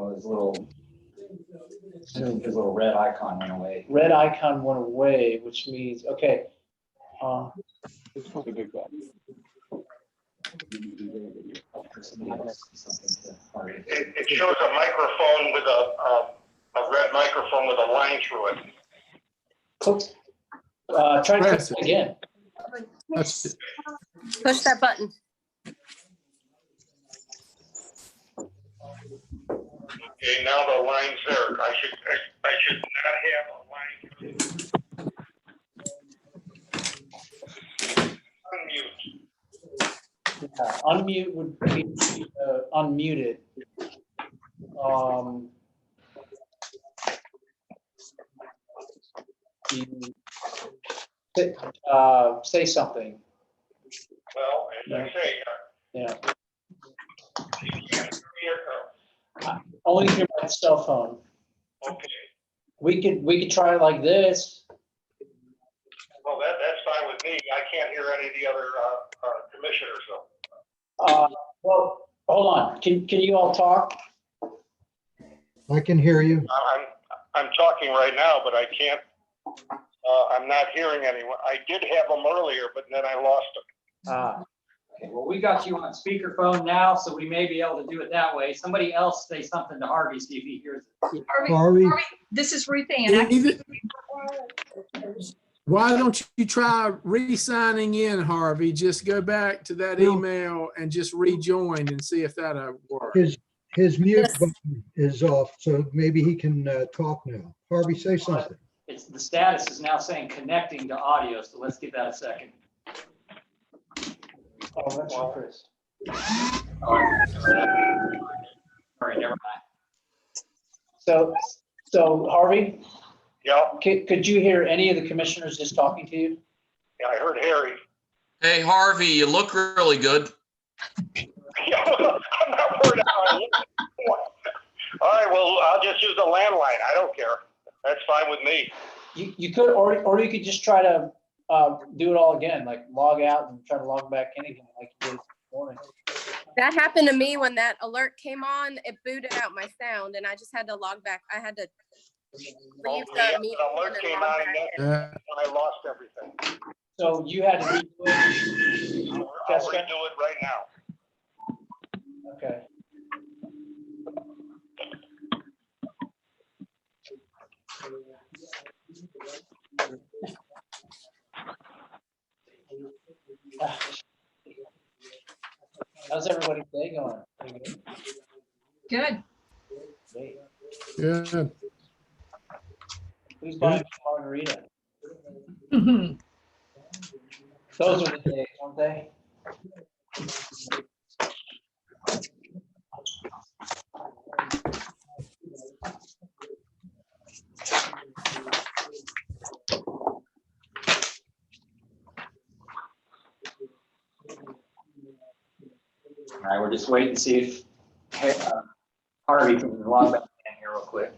Well, his little red icon went away. Red icon went away, which means, okay. Somebody else, something to hurry. It shows a microphone with a red microphone with a line through it. Try to press it again. Push that button. Okay, now the line's there. I should not have a line. Unmute. Yeah, unmute would be unmuted. Say something. Well, as I say, Yeah. you can't hear me or Only through my cell phone. okay. We could try it like this. Well, that's fine with me. I can't hear any of the other commissioners though. Well, hold on. Can you all talk? I can hear you. I'm talking right now, but I can't. I'm not hearing anyone. I did have them earlier, but then I lost them. Okay, well, we got you on speakerphone now, so we may be able to do it that way. Somebody else say something to Harvey, see if he hears it. Harvey? This is Ruth Ann. Why don't you try re-signing in, Harvey? Just go back to that email and just rejoin and see if that'll work. His mute button is off, so maybe he can talk now. Harvey, say something. The status is now saying connecting to audio, so let's give that a second. Oh, that's Chris. All right, never mind. So Harvey, Yeah, could you hear any of the commissioners just talking to you? yeah, I heard Harry. Hey, Harvey, you look really good. Yeah, I'm not worried about it. All right, well, I'll just use the landline. I don't care. That's fine with me. You could, or you could just try to do it all again, like log out and try to log back in again, like you did this morning. That happened to me when that alert came on. It booted out my sound, and I just had to log back. I had to leave Yeah, the meeting the alert and came log on back and in. I lost everything. So you had to redo it. I'll redo it right now. Okay. How's everybody's day going? Pretty good? Good. Great. Yeah. Who's buying margarita? Mhm. Those are the days, aren't they? All right, we're just waiting to see if Harvey can log back in here real quick.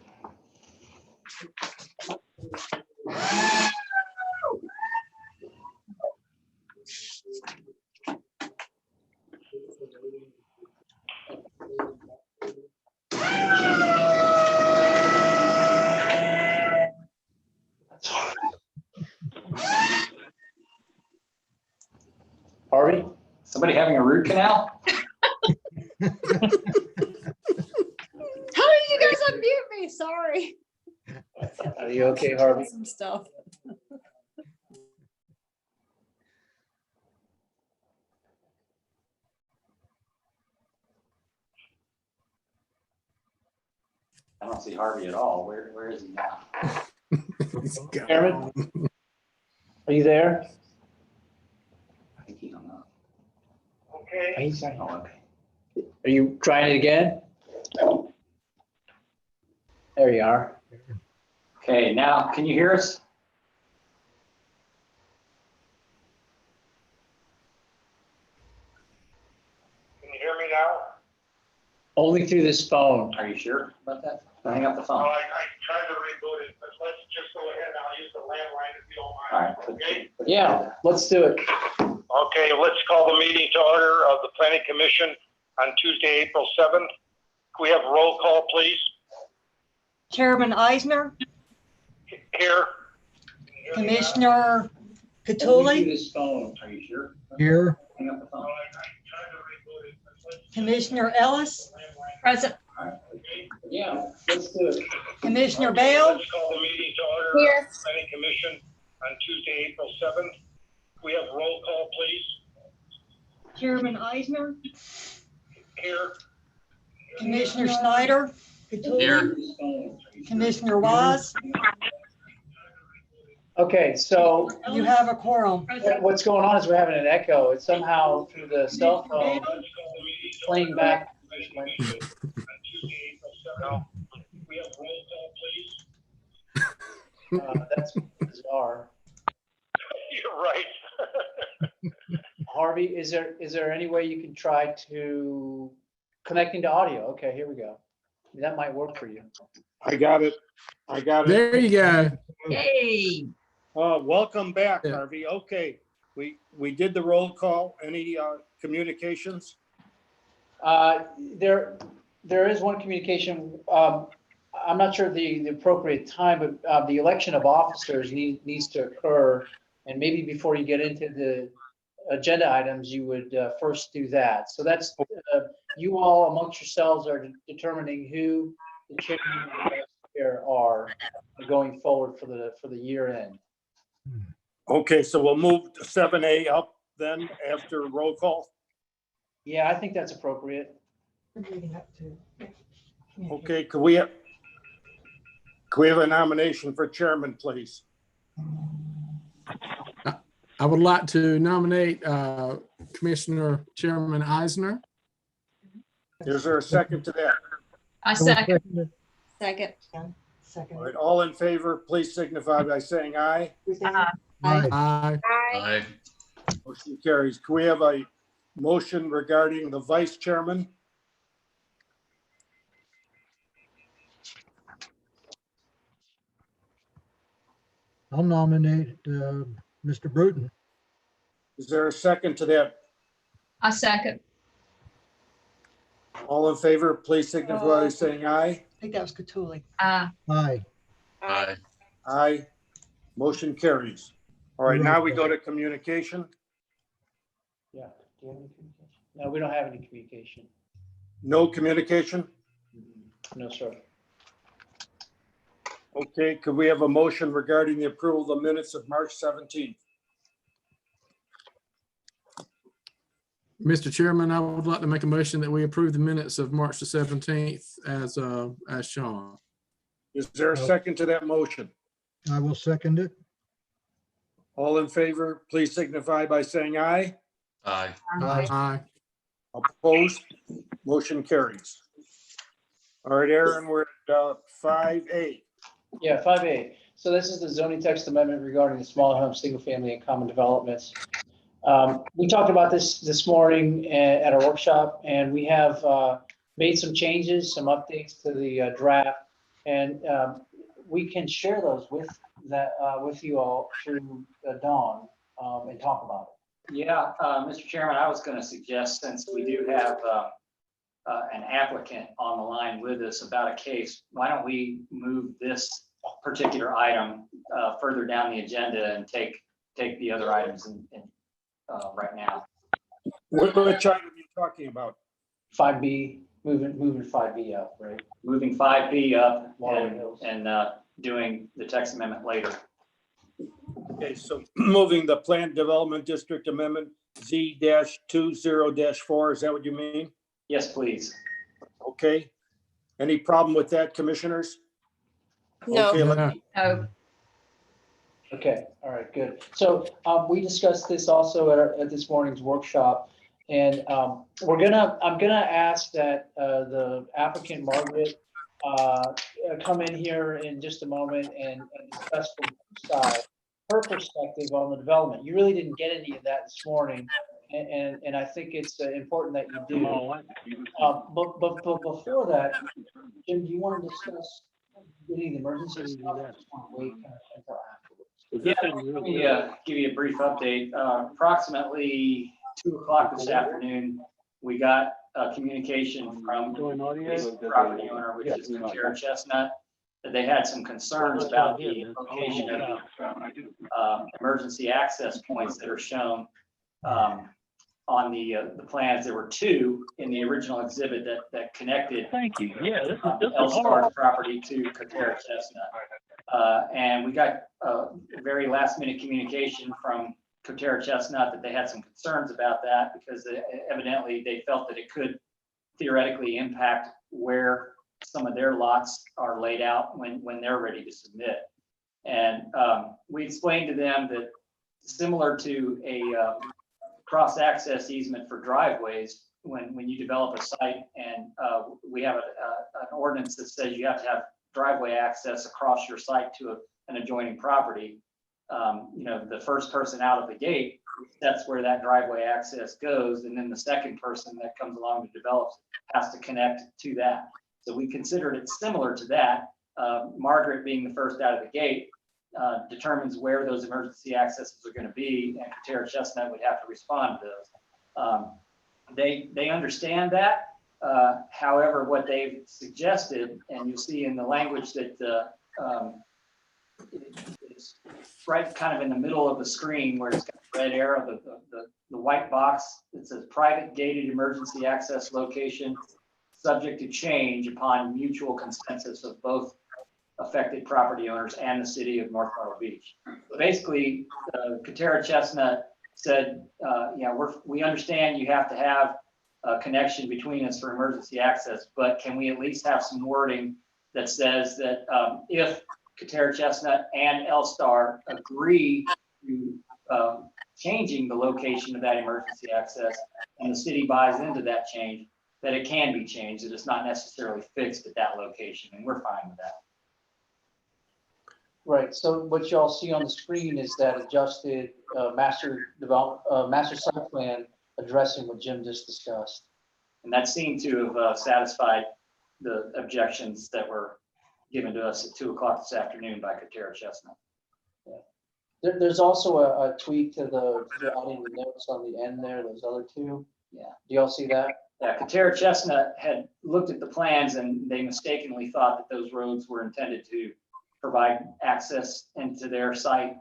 Harvey? Somebody having a root canal? How did you guys unmute me? Sorry. Are you okay, Harvey? Some stuff. I don't see Harvey at all. Where is he now? He's gone. Chairman? Are you there? I think he hung up. Okay. Oh, okay. Are you trying it again? There you are. Okay, now, can you hear us? Can you hear me now? Only through this phone. Are you sure about that? Hang up the Oh, phone. I tried to reboot it, but let's just go ahead and I'll use the landline if you don't All mind. right. Okay? Yeah, let's do it. Okay, let's call the meeting to order of the Planning Commission on Tuesday, April 7th. we have roll call, please? Chairman Eisner, Here. Commissioner Cattouli, This phone, are you sure? Here, Hang up the phone. Commissioner Ellis, present, Yeah, let's do it. Commissioner Okay, Bale, Let's call the meeting to order. Here. Planning Commission on Tuesday, April 7th. We have roll call, please. Chairman Eisner, Here. Commissioner Snyder, Cattouli, Here. Commissioner Waz, Okay, so you have a quorum. what's going on is we're having an echo. It's somehow through the cell phone playing back. On Tuesday, April 7th. We have roll call, please. That's bizarre. You're right. Harvey, is there any way you can try to connecting to audio? Okay, here we go. That might work for you. I got it. There you go. Hey. Welcome back, Yeah. Harvey. Okay, we did the roll call. Any communications? There is one communication. I'm not sure the appropriate time, but the election of officers needs to occur. And maybe before you get into the agenda items, you would first do that. So that's, you all amongst yourselves are determining who the chairman and the vice chair are going forward for the year end. Okay, so we'll move 7A up then after roll call. Yeah, I think that's appropriate. Okay, could we have a nomination for chairman, please? I would like to nominate Commissioner Chairman Eisner. Is there a second to that? I second. Second. All right, all in favor, please signify by saying aye. Aye. Aye. Aye. Motion carries. Can we have a motion regarding the vice chairman? I'll nominate Mr. Bruton. Is there a second to that? I second. All in favor, please signify by saying aye. I think that was Cattouli. Aye. Aye. Aye. Motion carries. All right, now we go to communication. Yeah. Do you have any communication? No, we don't have any communication. No communication? No, sir. Okay, could we have a motion regarding the approval of the minutes of March 17th? Mr. Chairman, I would like to make a motion that we approve the minutes of March the 17th as shown. Is there a second to that motion? I will second it. All in favor, please signify by saying aye. Aye. Aye. Opposed? Motion carries. All right, Aaron, we're at 5A. Yeah, 5A. So this is the zoning text amendment regarding the smaller home, single family and common developments. We talked about this morning at our workshop, and we have made some changes, some updates to the draft. And we can share those with you all through Dawn and talk about it. Yeah, Mr. Chairman, I was going to suggest, since we do have an applicant on the line with us about a case, why don't we move this particular item further down the agenda and take the other items right now. Which item are you talking about? 5B, moving 5B up, right? Moving 5B up Laurel Hills. and doing the text amendment later. Okay, so moving the Planned Development District Amendment Z-20-4, is that what you mean? Yes, please. Okay. Any problem with that, commissioners? No. Okay, let- No. Okay, all right, good. So we discussed this also at this morning's workshop. And I'm gonna ask that the applicant, Margaret, come in here in just a moment and discuss from her side, her perspective on the development. You really didn't get any of that this morning. And I think it's important that you do. But before that, Jim, do you want to discuss getting the emergency stuff? I just want to wait kind of until afterwards. Yeah, let me give you a brief update. Approximately 2 o'clock this afternoon, we got communication from the property owner, which is Terra Chestnut, that they had some concerns about the location of emergency access points that are shown on the plans. There were two in the original exhibit that connected Thank you. Yeah, this L-Star's property to Terra Chestnut. And we got very last minute communication from Terra Chestnut that they had some concerns about that because evidently they felt that it could theoretically impact where some of their lots are laid out when they're ready to submit. And we explained to them that similar to a cross-access easement for driveways, when you develop a site and we have an ordinance that says you have to have driveway access across your site to an adjoining property, the first person out of the gate, that's where that driveway access goes. And then the second person that comes along to develop has to connect to that. So we considered it similar to that. Margaret being the first out of the gate determines where those emergency accesses are going to be, and Terra Chestnut would have to respond to those. They understand that. However, what they've suggested, and you'll see in the language that is right kind of in the middle of the screen where it's got the red arrow, the white box, it says private gated emergency access location subject to change upon mutual consensus of both affected property owners and the city of North Myrtle Beach. So basically, Terra Chestnut said, we understand you have to have a connection between us for emergency access, but can we at least have some wording that says that if Terra Chestnut and L-Star agree to changing the location of that emergency access and the city buys into that change, that it can be changed, that it's not necessarily fixed at that location, and we're fine with that. Right, so what y'all see on the screen is that adjusted master site plan addressing what Jim just discussed. And that seemed to have satisfied the objections that were given to us at 2 o'clock this afternoon by Terra Chestnut. There's also a tweak to adding the notes on the end there, those other two. Yeah. Do y'all see that? Yeah, Terra Chestnut had looked at the plans and they mistakenly thought that those roads were intended to provide access into their site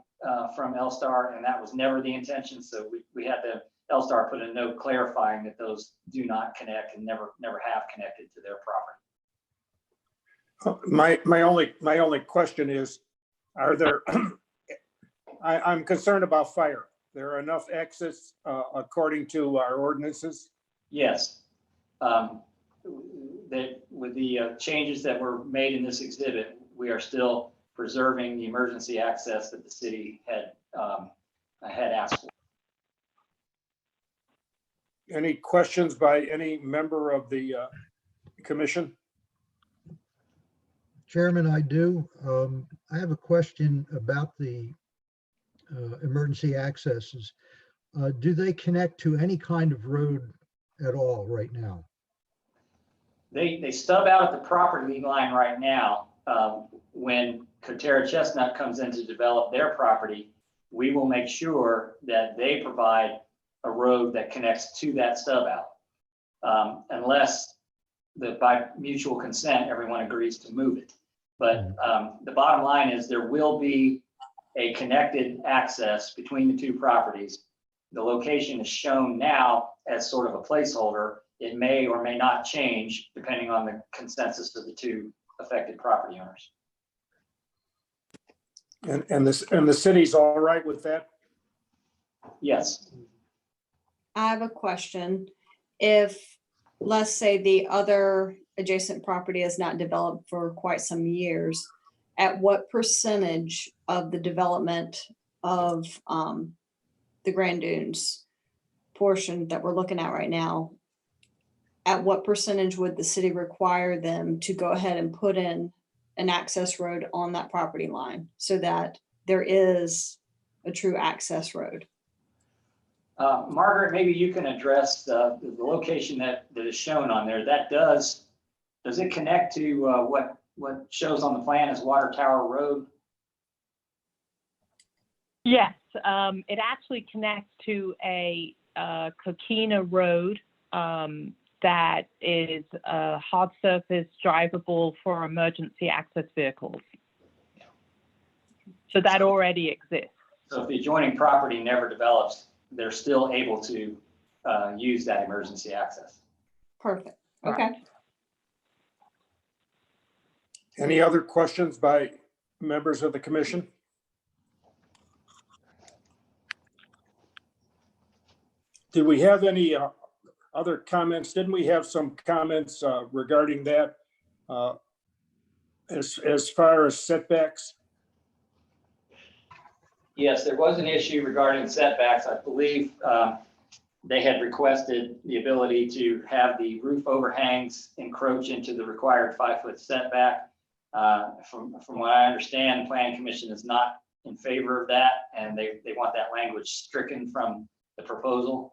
from L-Star, and that was never the intention. So we had the L-Star put a note clarifying that those do not connect and never have connected to their property. My only question is, are there, I'm concerned about fire. There are enough exits according to our ordinances? Yes. That with the changes that were made in this exhibit, we are still preserving the emergency access that the city had asked for. Any questions by any member of the commission? Chairman, I do. I have a question about the emergency accesses. Do they connect to any kind of road at all right now? They stub out at the property line right now. When Terra Chestnut comes in to develop their property, we will make sure that they provide a road that connects to that stub out, unless by mutual consent, everyone agrees to move it. But the bottom line is there will be a connected access between the two properties. The location is shown now as sort of a placeholder. It may or may not change depending on the consensus of the two affected property owners. And the city's all right with that? Yes. I have a question. If, let's say, the other adjacent property is not developed for quite some years, at what percentage of the development of the Grand Dunes portion that we're looking at right now, at what percentage would the city require them to go ahead and put in an access road on that property line so that there is a true access road? Margaret, maybe you can address the location that is shown on there. That does it connect to what shows on the plan as Water Tower Road? Yes, it actually connects to a Coquina Road that is hard surface drivable for emergency access vehicles. So that already exists. So if the adjoining property never develops, they're still able to use that emergency access. Perfect. Okay. Any other questions by members of the commission? Did we have any other comments? Didn't we have some comments regarding that as far as setbacks? Yes, there was an issue regarding setbacks. I believe they had requested the ability to have the roof overhangs encroach into the required 5-foot setback. From what I understand, the Planning Commission is not in favor of that, and they want that language stricken from the proposal.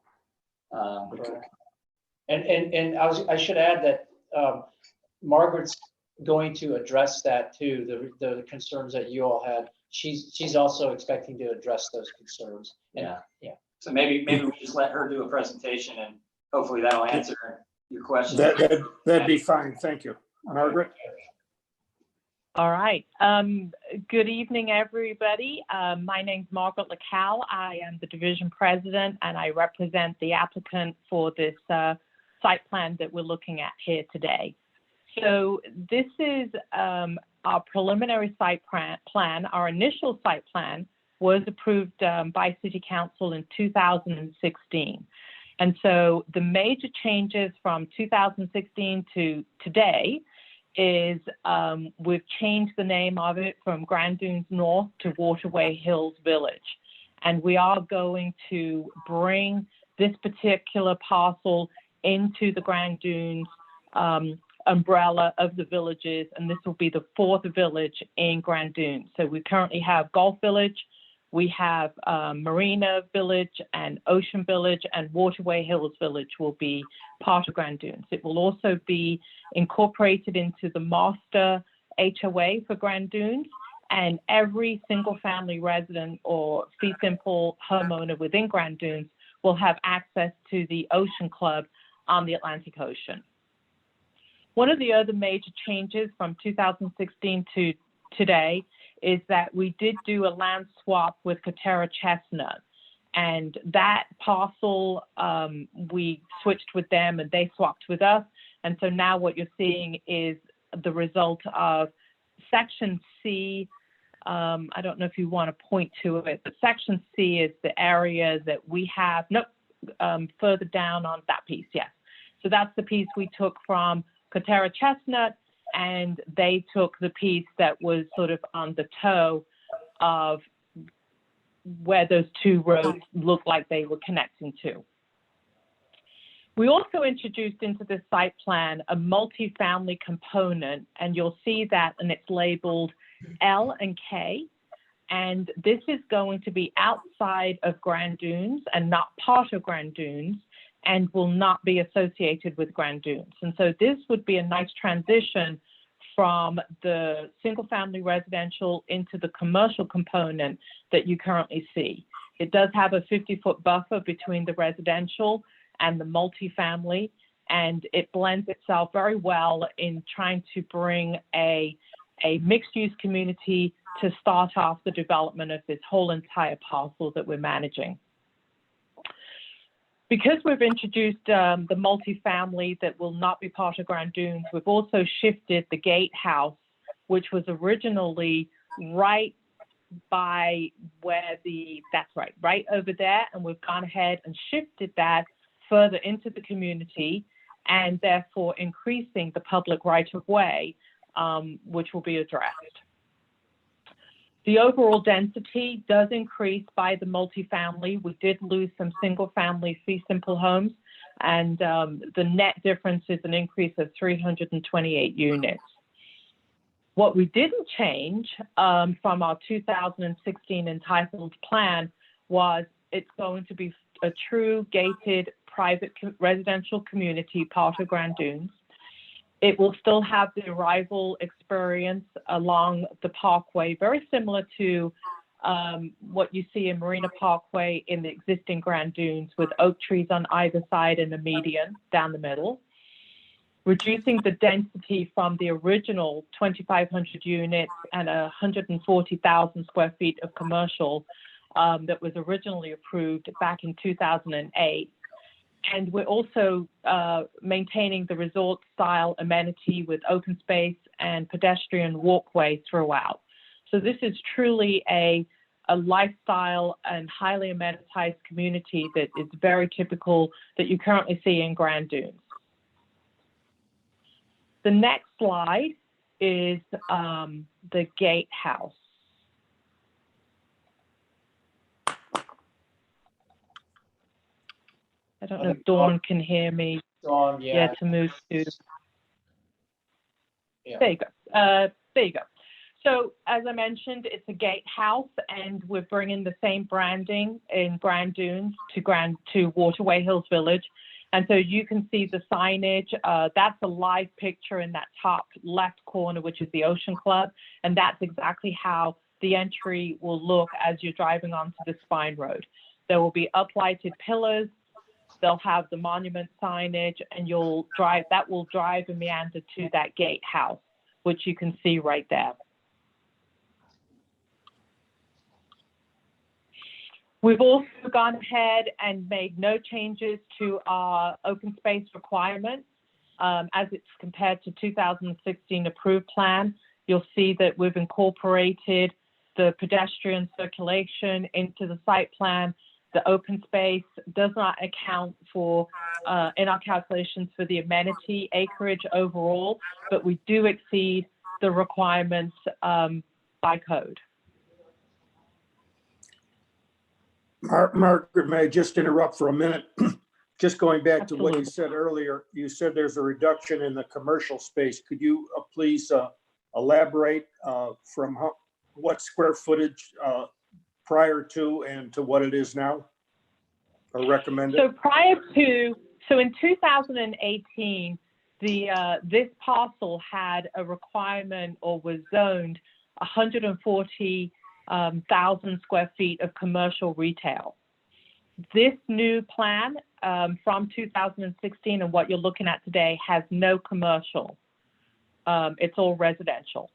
And I should add that Margaret's going to address that too, the concerns that you all had. She's also expecting to address those concerns. And, Yeah. So maybe we just let her do a presentation, and hopefully that'll answer your question. That'd be fine. Thank you. Margaret? All right. Good evening, everybody. My name's Margaret LaCal. I am the division president, and I represent the applicant for this site plan that we're looking at here today. So this is our preliminary site plan. Our initial site plan was approved by City Council in 2016. And so the major changes from 2016 to today is we've changed the name of it from Grand Dunes North to Waterway Hills Village. And we are going to bring this particular parcel into the Grand Dunes umbrella of the villages, and this will be the 4th village in Grand Dunes. So we currently have Gulf Village, we have Marina Village and Ocean Village, and Waterway Hills Village will be part of Grand Dunes. It will also be incorporated into the master HOA for Grand Dunes, and every single family resident or fee simple homeowner within Grand Dunes will have access to the Ocean Club on the Atlantic Ocean. One of the other major changes from 2016 to today is that we did do a land swap with Katerra Chestnut, and that parcel we switched with them and they swapped with us. And so now what you're seeing is the result of Section C. I don't know if you want to point to it, but Section C is the area that we have, further down on that piece, yes. So that's the piece we took from Katerra Chestnut, and they took the piece that was sort of on the toe of where those two roads looked like they were connecting to. We also introduced into the site plan a multifamily component, and you'll see that, and it's labeled L and K. And this is going to be outside of Grand Dunes and not part of Grand Dunes, and will not be associated with Grand Dunes. And so this would be a nice transition from the single family residential into the commercial component that you currently see. It does have a 50-foot buffer between the residential and the multifamily, and it blends itself very well in trying to bring a mixed-use community to start off the development of this whole entire parcel that we're managing. Because we've introduced the multifamily that will not be part of Grand Dunes, we've also shifted the gatehouse, which was originally right by where right over there, and we've gone ahead and shifted that further into the community, and therefore increasing the public right-of-way, which will be addressed. The overall density does increase by the multifamily. We did lose some single-family fee simple homes, and the net difference is an increase of 328 units. What we didn't change from our 2016 entitled plan was it's going to be a true gated private residential community, part of Grand Dunes. It will still have the arrival experience along the parkway, very similar to what you see in Marina Parkway in the existing Grand Dunes, with oak trees on either side and a median down the middle. reducing the density from the original 2,500 units and 140,000 square feet of commercial that was originally approved back in 2008. And we're also maintaining the resort style amenity with open space and pedestrian walkway throughout. So this is truly a lifestyle and highly amenitized community that is very typical that you currently see in Grand Dunes. The next slide is the gatehouse. I don't know if Dawn can hear me. Dawn, yeah. To move to. Yeah. There you go. There you go. So as I mentioned, it's a gatehouse, and we're bringing the same branding in Grand Dunes to Waterway Hills Village. And so you can see the signage. That's a live picture in that top left corner, which is the Ocean Club. And that's exactly how the entry will look as you're driving onto the Spine Road. There will be uplighted pillars. They'll have the monument signage, and that will drive and meander to that gatehouse, which you can see right there. We've also gone ahead and made no changes to our open space requirements as it's compared to 2016 approved plan. You'll see that we've incorporated the pedestrian circulation into the site plan. The open space does not account for, in our calculations, for the amenity acreage overall, but we do exceed the requirements by code. Margaret, may I just interrupt for a minute? Just going back to what you said earlier, you said there's a reduction in the commercial space. Could you please elaborate from what square footage prior to and to what it is now, or recommended? So in 2018, this parcel had a requirement or was zoned 140,000 square feet of commercial retail. This new plan from 2016 and what you're looking at today has no commercial. It's all residential.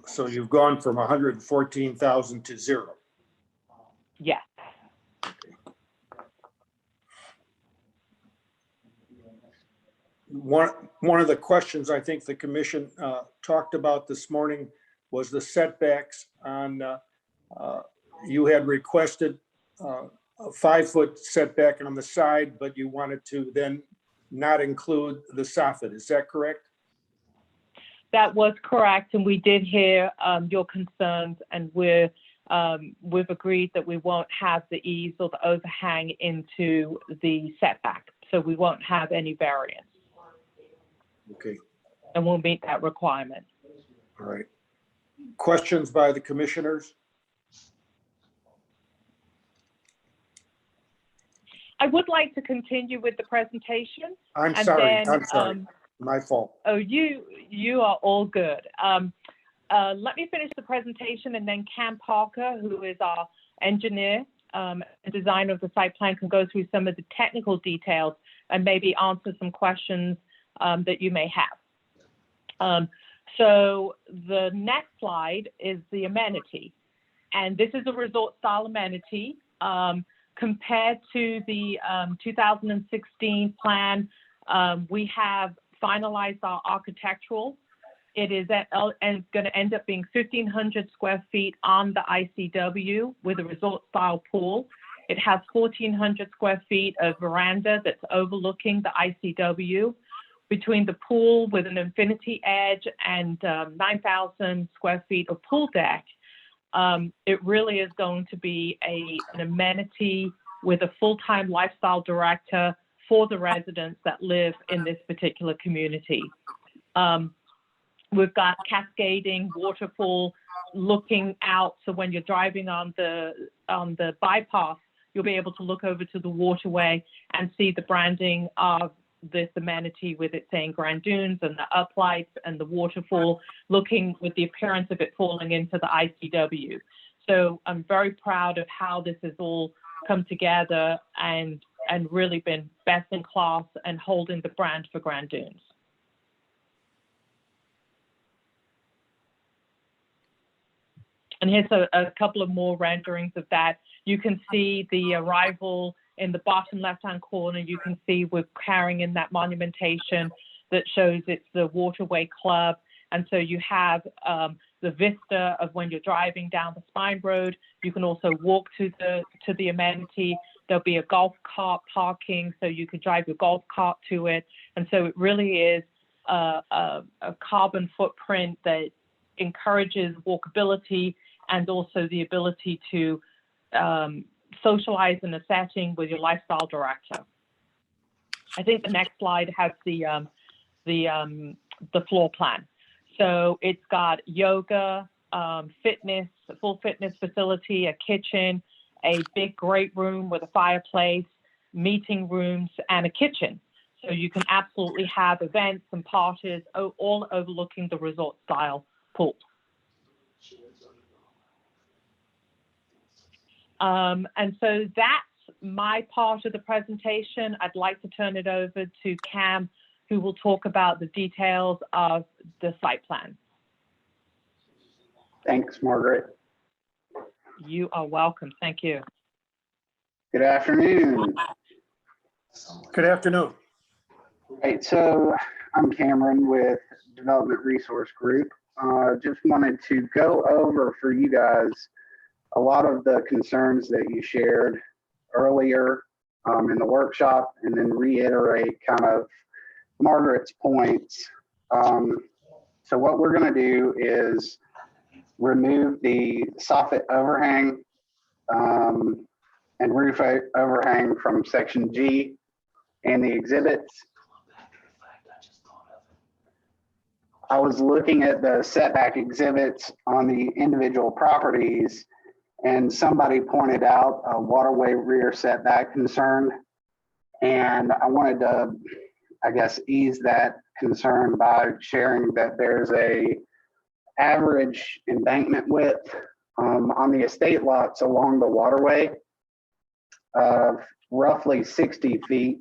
So you've gone from 114,000 to 0. Yes. One of the questions I think the commission talked about this morning was the setbacks on, you had requested a 5-foot setback on the side, but you wanted to then not include the soffit. Is that correct? That was correct, and we did hear your concerns, and we've agreed that we won't have the eaves or the overhang into the setback, so we won't have any variance. Okay. And we'll meet that requirement. All right. Questions by the commissioners? I would like to continue with the presentation. I'm and sorry. then, I'm sorry. My fault. Oh, you are all good. Let me finish the presentation, and then Cam Parker, who is our engineer and designer of the site plan, can go through some of the technical details and maybe answer some questions that you may have. So the next slide is the amenity. And this is a resort style amenity. Compared to the 2016 plan, we have finalized our architectural. It is going to end up being 1,500 square feet on the ICW with a resort style pool. It has 1,400 square feet of veranda that's overlooking the ICW. Between the pool with an infinity edge and 9,000 square feet of pool deck, it really is going to be an amenity with a full-time lifestyle director for the residents that live in this particular community. We've got cascading waterfall looking out, so when you're driving on the bypass, you'll be able to look over to the waterway and see the branding of this amenity with it saying Grand Dunes and the uplights and the waterfall looking with the appearance of it falling into the ICW. So I'm very proud of how this has all come together, and and really been best in class and holding the brand for Grand Dunes. And here's a couple of more renderings of that. You can see the arrival in the bottom left-hand corner. You can see we're carrying in that monumentation that shows it's the Waterway Club. And so you have the vista of when you're driving down the Spine Road. You can also walk to the amenity. There'll be a golf cart parking, so you can drive your golf cart to it. And so it really is a carbon footprint that encourages walkability and also the ability to socialize in a setting with your lifestyle director. I think the next slide has the floor plan. So it's got yoga, fitness, a full fitness facility, a kitchen, a big great room with a fireplace, meeting rooms, and a kitchen. So you can absolutely have events and parties all overlooking the resort style pool. And so that's my part of the presentation. I'd like to turn it over to Cam, who will talk about the details of the site plan. Thanks, Margaret. You are welcome. Thank you. Good afternoon. Good afternoon. Right, so I'm Cameron with Development Resource Group. Just wanted to go over for you guys a lot of the concerns that you shared earlier in the workshop, and then reiterate kind of Margaret's points. So what we're going to do is remove the soffit overhang and roof overhang from section G and the exhibits. I was looking at the setback exhibits on the individual properties, and somebody pointed out a waterway rear setback concern. And I wanted to, I guess, ease that concern by sharing that there's a average embankment width on the estate lots along the waterway of roughly 60 feet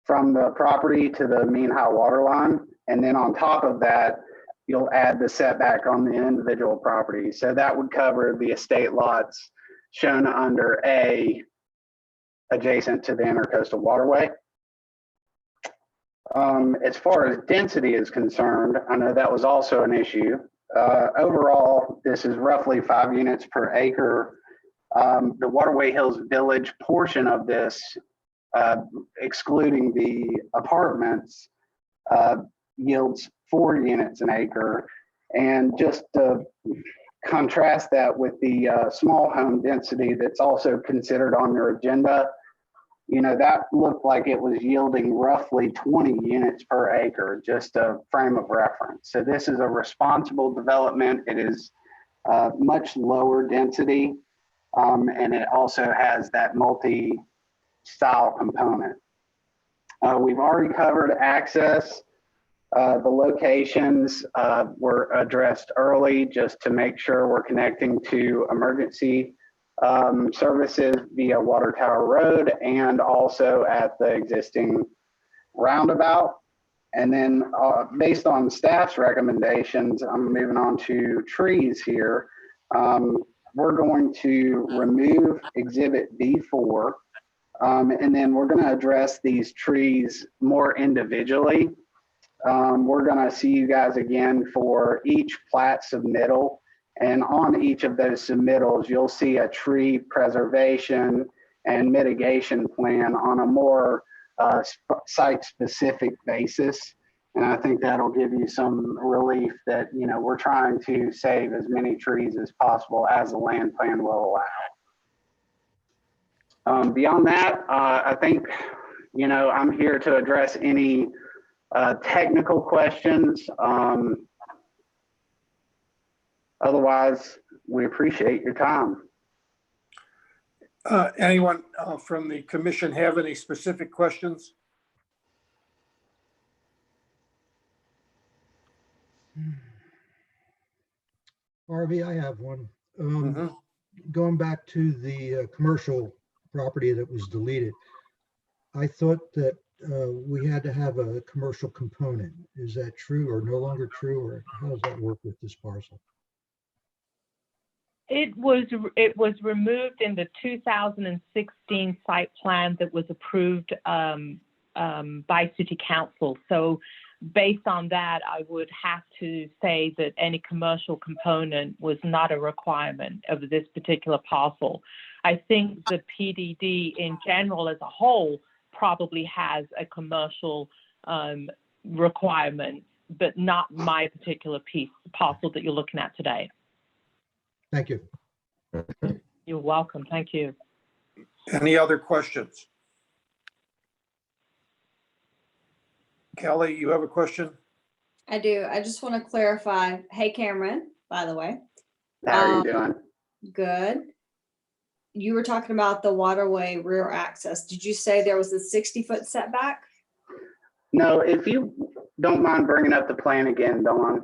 from the property to the mean high water line. And then on top of that, you'll add the setback on the individual property. So that would cover the estate lots shown under A, adjacent to the Intercoastal Waterway. As far as density is concerned, I know that was also an issue. Overall, this is roughly 5 units per acre. The Waterway Hills Village portion of this, excluding the apartments, yields 4 units an acre. And just to contrast that with the small home density that's also considered on your agenda, you know, that looked like it was yielding roughly 20 units per acre, just a frame of reference. So this is a responsible development. It is much lower density, and it also has that multi-style component. We've already covered access. The locations were addressed early just to make sure we're connecting to emergency services via Water Tower Road and also at the existing roundabout. And then based on staff's recommendations, I'm moving on to trees here. We're going to remove Exhibit B4, and then we're going to address these trees more individually. We're going to see you guys again for each plat submittal. And on each of those submittals, you'll see a tree preservation and mitigation plan on a more site-specific basis. And I think that'll give you some relief that, you know, we're trying to save as many trees as possible as the land plan will allow. Beyond that, I think, you know, I'm here to address any technical questions. Otherwise, we appreciate your time. Anyone from the commission have any specific questions? Harvey, I have one. Going back to the commercial property that was deleted, I thought that we had to have a commercial component. Is that true or no longer true, or how does that work with this parcel? It was removed in the 2016 site plan that was approved by City Council. So based on that, I would have to say that any commercial component was not a requirement of this particular parcel. I think the PDD in general as a whole probably has a commercial requirement, but not my particular parcel that you're looking at today. Thank you. You're welcome. Thank you. Any other questions? Kelly, you have a question? I do. I just want to clarify. Hey, Cameron, by the way. How are you doing? Good. You were talking about the waterway rear access. Did you say there was a 60-foot setback? No, if you don't mind bringing up the plan again, Dawn.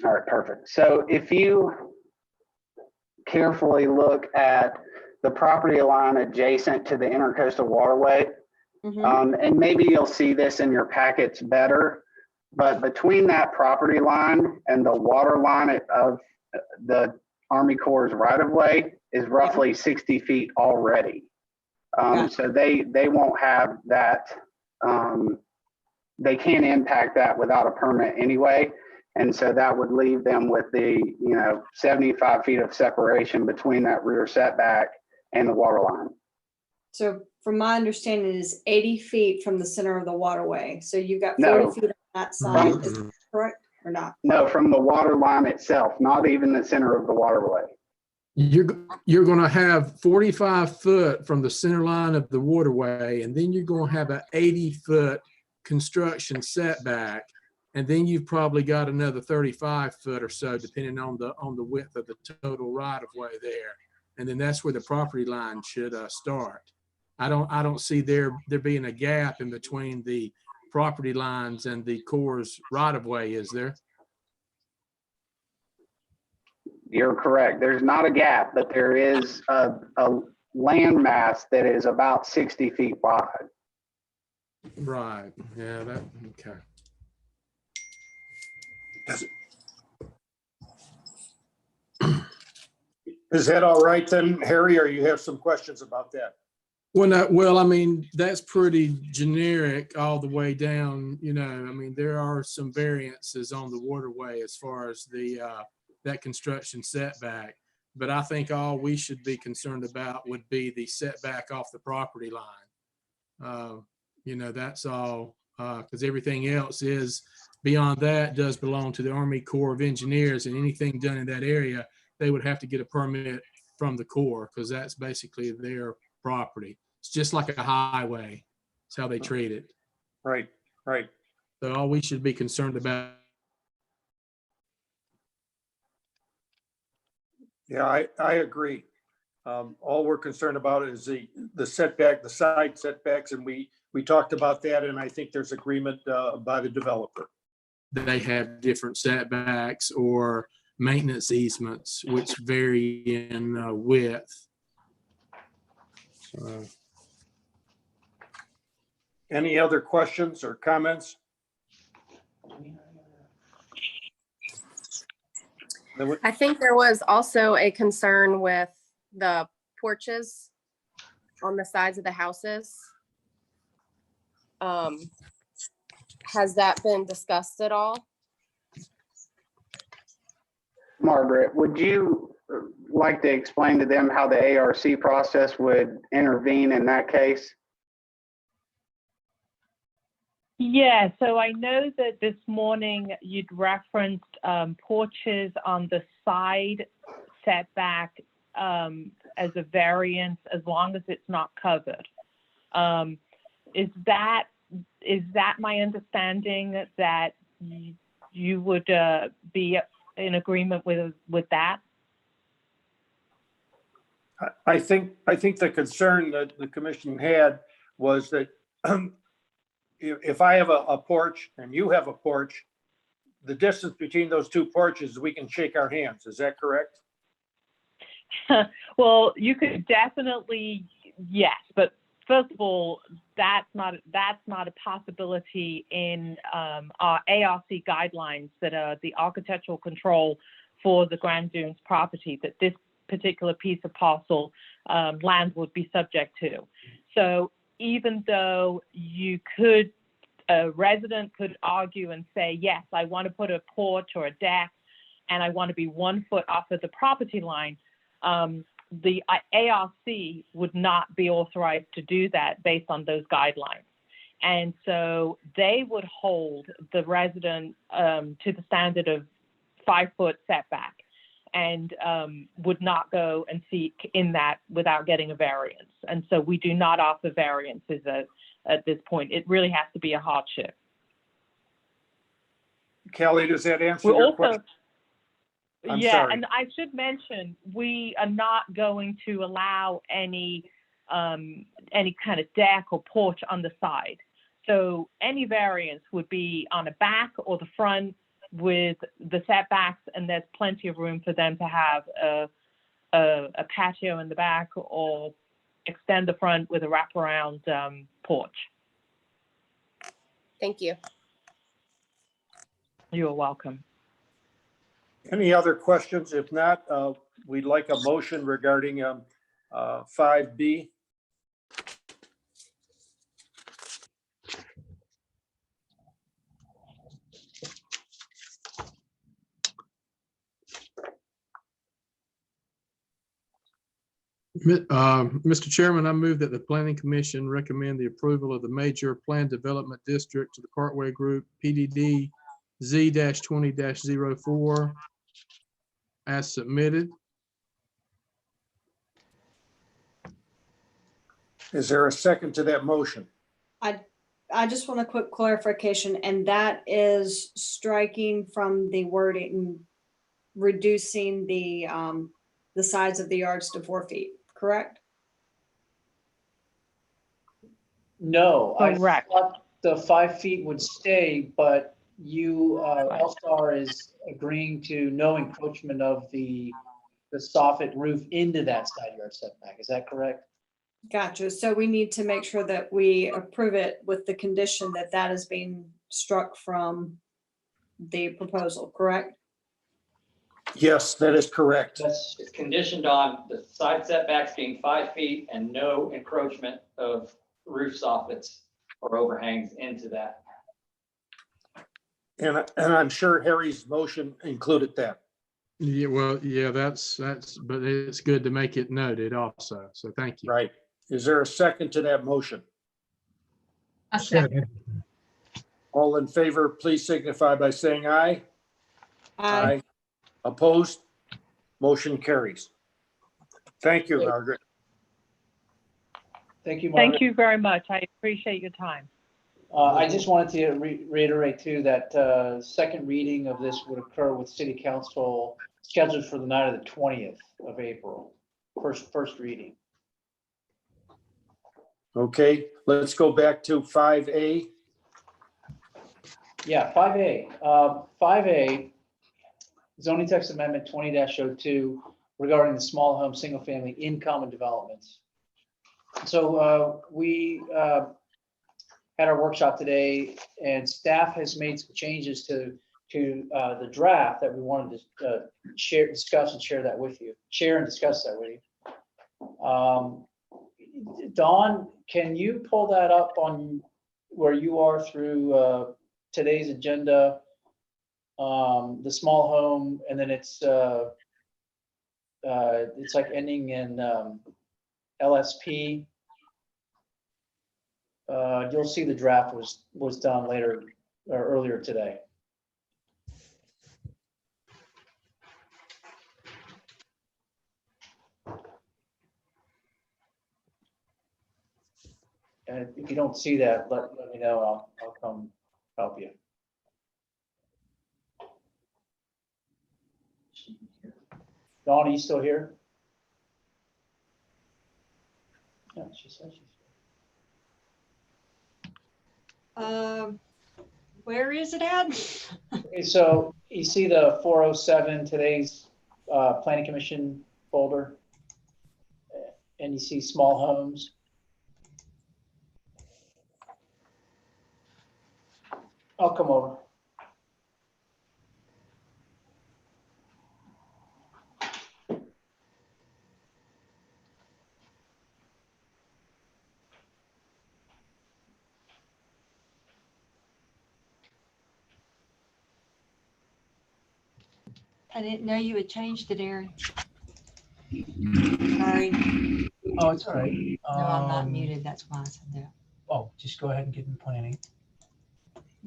All right, perfect. So if you carefully look at the property line adjacent to the Intercoastal Waterway, and maybe you'll see this in your packets better, but between that property line and the water line of the Army Corps' right-of-way is roughly 60 feet already. So they won't have that, they can't impact that without a permit anyway. And so that would leave them with the, 75 feet of separation between that rear setback and the water line. So from my understanding, it is 80 feet from the center of the waterway. So you've got 40 No. feet on that side. Is that correct or not? No, from the water line itself, not even the center of the waterway. You're going to have 45 foot from the center line of the waterway, and then you're going to have an 80-foot construction setback. And then you've probably got another 35 foot or so, depending on the width of the total right of way there. And then that's where the property line should start. I don't see there being a gap in between the property lines and the Corps' right of way, is there? You're correct. There's not a gap, but there is a land mass that is about 60 feet wide. Right. Yeah. Okay. Is that all right then, Harry, or you have some questions about that? Well, I mean, that's pretty generic all the way down, I mean, there are some variances on the waterway as far as that construction setback. But I think all we should be concerned about would be the setback off the property line. That's all, because everything else is beyond that does belong to the Army Corps of Engineers, and anything done in that area, they would have to get a permit from the Corps because that's basically their property. It's just like a highway. It's how they treat it. Right. So all we should be concerned about. Yeah, I agree. All we're concerned about is the setback, the side setbacks, and we talked about that, and I think there's agreement by the developer. They have different setbacks or maintenance easements, which vary in width. So. Any other questions or comments? I think there was also a concern with the porches on the sides of the houses. Has that been discussed at all? Margaret, would you like to explain to them how the ARC process would intervene in that case? Yeah, so I know that this morning you'd referenced porches on the side setback as a variance as long as it's not covered. Is that my understanding that you would be in agreement with that? I think the concern that the commission had was that if I have a porch and you have a porch, the distance between those two porches, we can shake our hands. Is that correct? Well, you could definitely, yes, but first of all, that's not a possibility in our ARC guidelines that are the architectural control for the Grand Dunes property that this particular piece of parcel land would be subject to. So even though a resident could argue and say, yes, I want to put a porch or a deck and I want to be 1 foot off of the property line, the ARC would not be authorized to do that based on those guidelines. And so they would hold the resident to the standard of 5 foot setback and would not go and seek in that without getting a variance. And so we do not offer variances at this point. It really has to be a hardship. Kelly, does that answer We're your also, question? I'm yeah, sorry. and I should mention, we are not going to allow any kind of deck or porch on the side. So any variance would be on the back or the front with the setbacks, and there's plenty of room for them to have a patio in the back or extend the front with a wraparound porch. Thank you. You're welcome. Any other questions? If not, we'd like a motion regarding 5B. Mr. Chairman, I move that the Planning Commission recommend the approval of the major plan development district to the Cartway Group PDD Z-20-04 as submitted. Is there a second to that motion? I just want a quick clarification, and that is striking from the wording, reducing the size of the yards to 4 feet, correct? No, I Correct. thought the 5 feet would stay, but you, LSTAR is agreeing to no encroachment of the soffit roof into that side yard setback. Is that correct? Gotcha. So we need to make sure that we approve it with the condition that that is being struck from the proposal, correct? Yes, that is correct. That's it's conditioned on the side setbacks being 5 feet and no encroachment of roof soffits or overhangs into that. And I'm sure Harry's motion included that. Yeah, well, yeah, that's, but it's good to make it noted also. So thank you. Right. Is there a second to that motion? I second. All in favor, please signify by saying aye. Aye. Opposed? Motion carries. Thank you, Margaret. Thank you, Margaret. Thank you very much. I appreciate your time. I just wanted to reiterate too that second reading of this would occur with City Council scheduled for the night of the 20th of April. First reading. Okay, let's go back to 5A. Yeah, 5A. 5A, zoning text amendment 20-02 regarding the small home, single family in common developments. So we had our workshop today and staff has made some changes to the draft that we wanted to discuss and share that with you. Share and discuss that with you. Dawn, can you pull that up on where you are through today's agenda? The small home, and then it's like ending in LSP. You'll see the draft was done later or earlier today. And if you don't see that, let me know. I'll come help you. Dawn, are you still here? No, she said she's. Where is it at? Okay, so you see the 407, today's planning commission folder? And you see small homes. I'll come over. I didn't know you had changed it, Aaron. Sorry. Oh, it's all right. No, I'm not muted. That's why I said that. Oh, just go ahead and get in planning.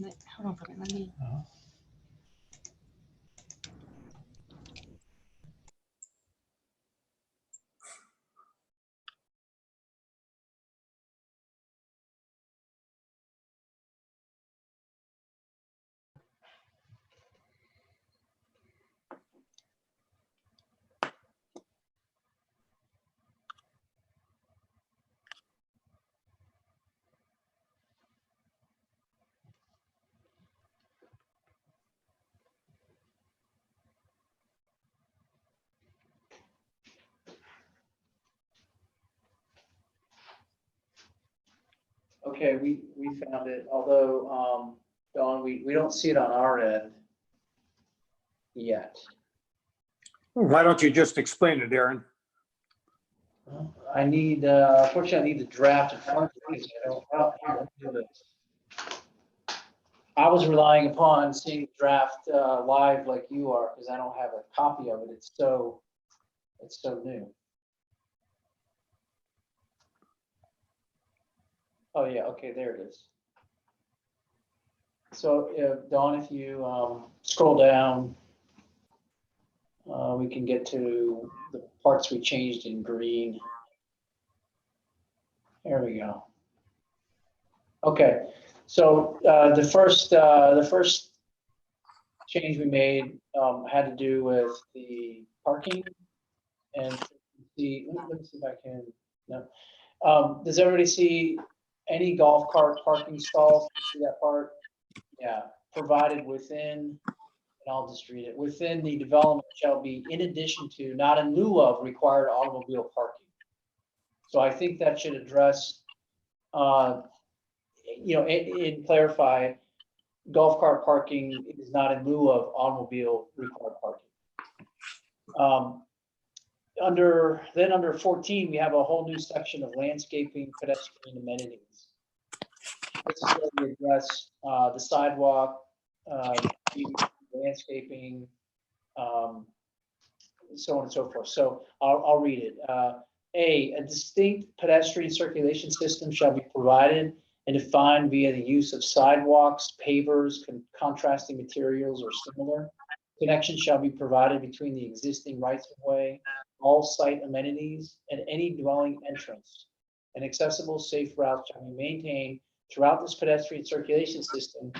Hold on for a minute. Let me. Okay, we found it, although, Dawn, we don't see it on our end yet. Why don't you just explain it, Aaron? I need, unfortunately, I need the draft in front of me. I don't do this. I was relying upon seeing the draft live like you are, because I don't have a copy of it. It's so new. Oh yeah, okay, there it is. So Dawn, if you scroll down, we can get to the parts we changed in green. There we go. Okay, so the first change we made had to do with the parking, and let me see if I can. No, does everybody see any golf cart parking stalls? See that part? Yeah, provided within, and I'll just read it. Within the development shall be in addition to, not in lieu of, required automobile parking. So I think that should address, and clarify, golf cart parking is not in lieu of automobile required parking. Under 14, we have a whole new section of landscaping, pedestrian amenities. This is where we address the sidewalk, landscaping, so on and so forth. So I'll read it. A distinct pedestrian circulation system shall be provided and defined via the use of sidewalks, pavers, contrasting materials, or similar. Connection shall be provided between the existing rights-of-way, all site amenities, and any dwelling entrance. An accessible, safe route shall be maintained throughout this pedestrian circulation system,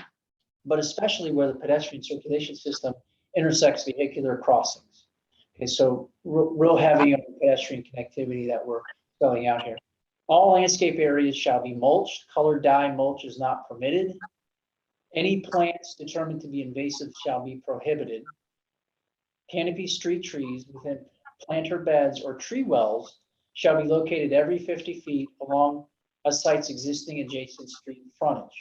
but especially where the pedestrian circulation system intersects vehicular crossings. Okay, so real heavy on the pedestrian connectivity that we're spelling out here. All landscape areas shall be mulched. Colored dye mulch is not permitted. Any plants determined to be invasive shall be prohibited. Canopy street trees within planter beds or tree wells shall be located every 50 feet along a site's existing adjacent street frontage.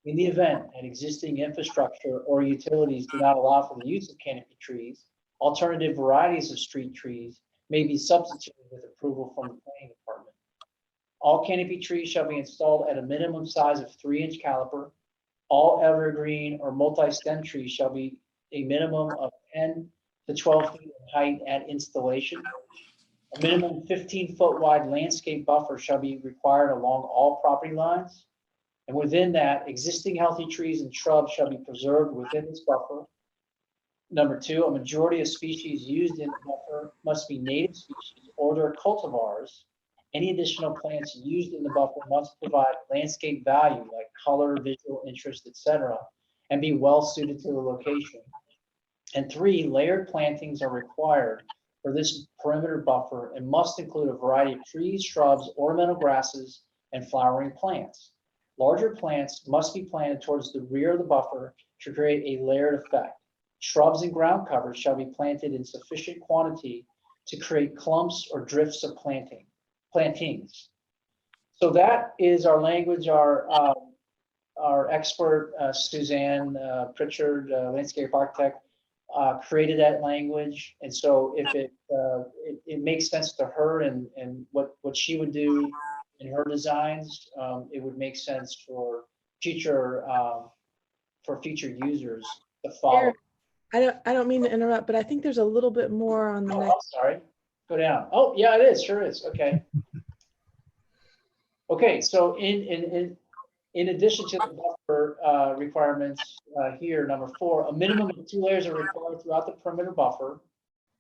In the event that existing infrastructure or utilities do not allow for the use of canopy trees, alternative varieties of street trees may be substituted with approval from the planning department. All canopy trees shall be installed at a minimum size of 3-inch caliber. All evergreen or multi-stem trees shall be a minimum of 10 to 12 feet in height at installation. A minimum 15-foot wide landscape buffer shall be required along all property lines. And within that, existing healthy trees and shrubs shall be preserved within this buffer. Number 2, a majority of species used in the buffer must be native species or their cultivars. Any additional plants used in the buffer must provide landscape value like color, visual interest, etc., and be well suited to the location. And 3, layered plantings are required for this perimeter buffer and must include a variety of trees, shrubs, ornamental grasses, and flowering plants. Larger plants must be planted towards the rear of the buffer to create a layered effect. Shrubs and ground covers shall be planted in sufficient quantity to create clumps or drifts of plantings. So that is our language. Our expert, Suzanne Pritchard, landscape architect, created that language. And so if it makes sense to her and what she would do in her designs, it would make sense for future users to follow. Aaron, I don't mean to interrupt, but I think there's a little bit more on the Oh, I'm next. sorry. Go down. Oh, yeah, it is. Sure is. Okay. Okay. So in addition to the buffer requirements here, number 4, a minimum of 2 layers are required throughout the perimeter buffer.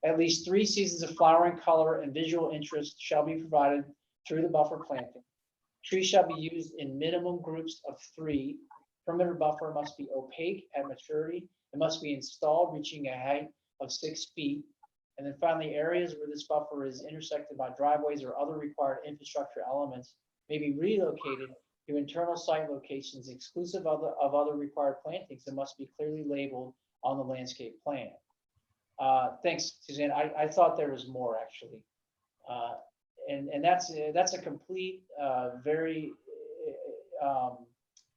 At least 3 seasons of flowering, color, and visual interest shall be provided through the buffer planting. Trees shall be used in minimum groups of 3. Perimeter buffer must be opaque at maturity. It must be installed reaching a height of 6 feet. And then finally, areas where this buffer is intersected by driveways or other required infrastructure elements may be relocated to internal site locations exclusive of other required plantings and must be clearly labeled on the landscape plan. Thanks, Suzanne. I thought there was more actually. And that's a complete, very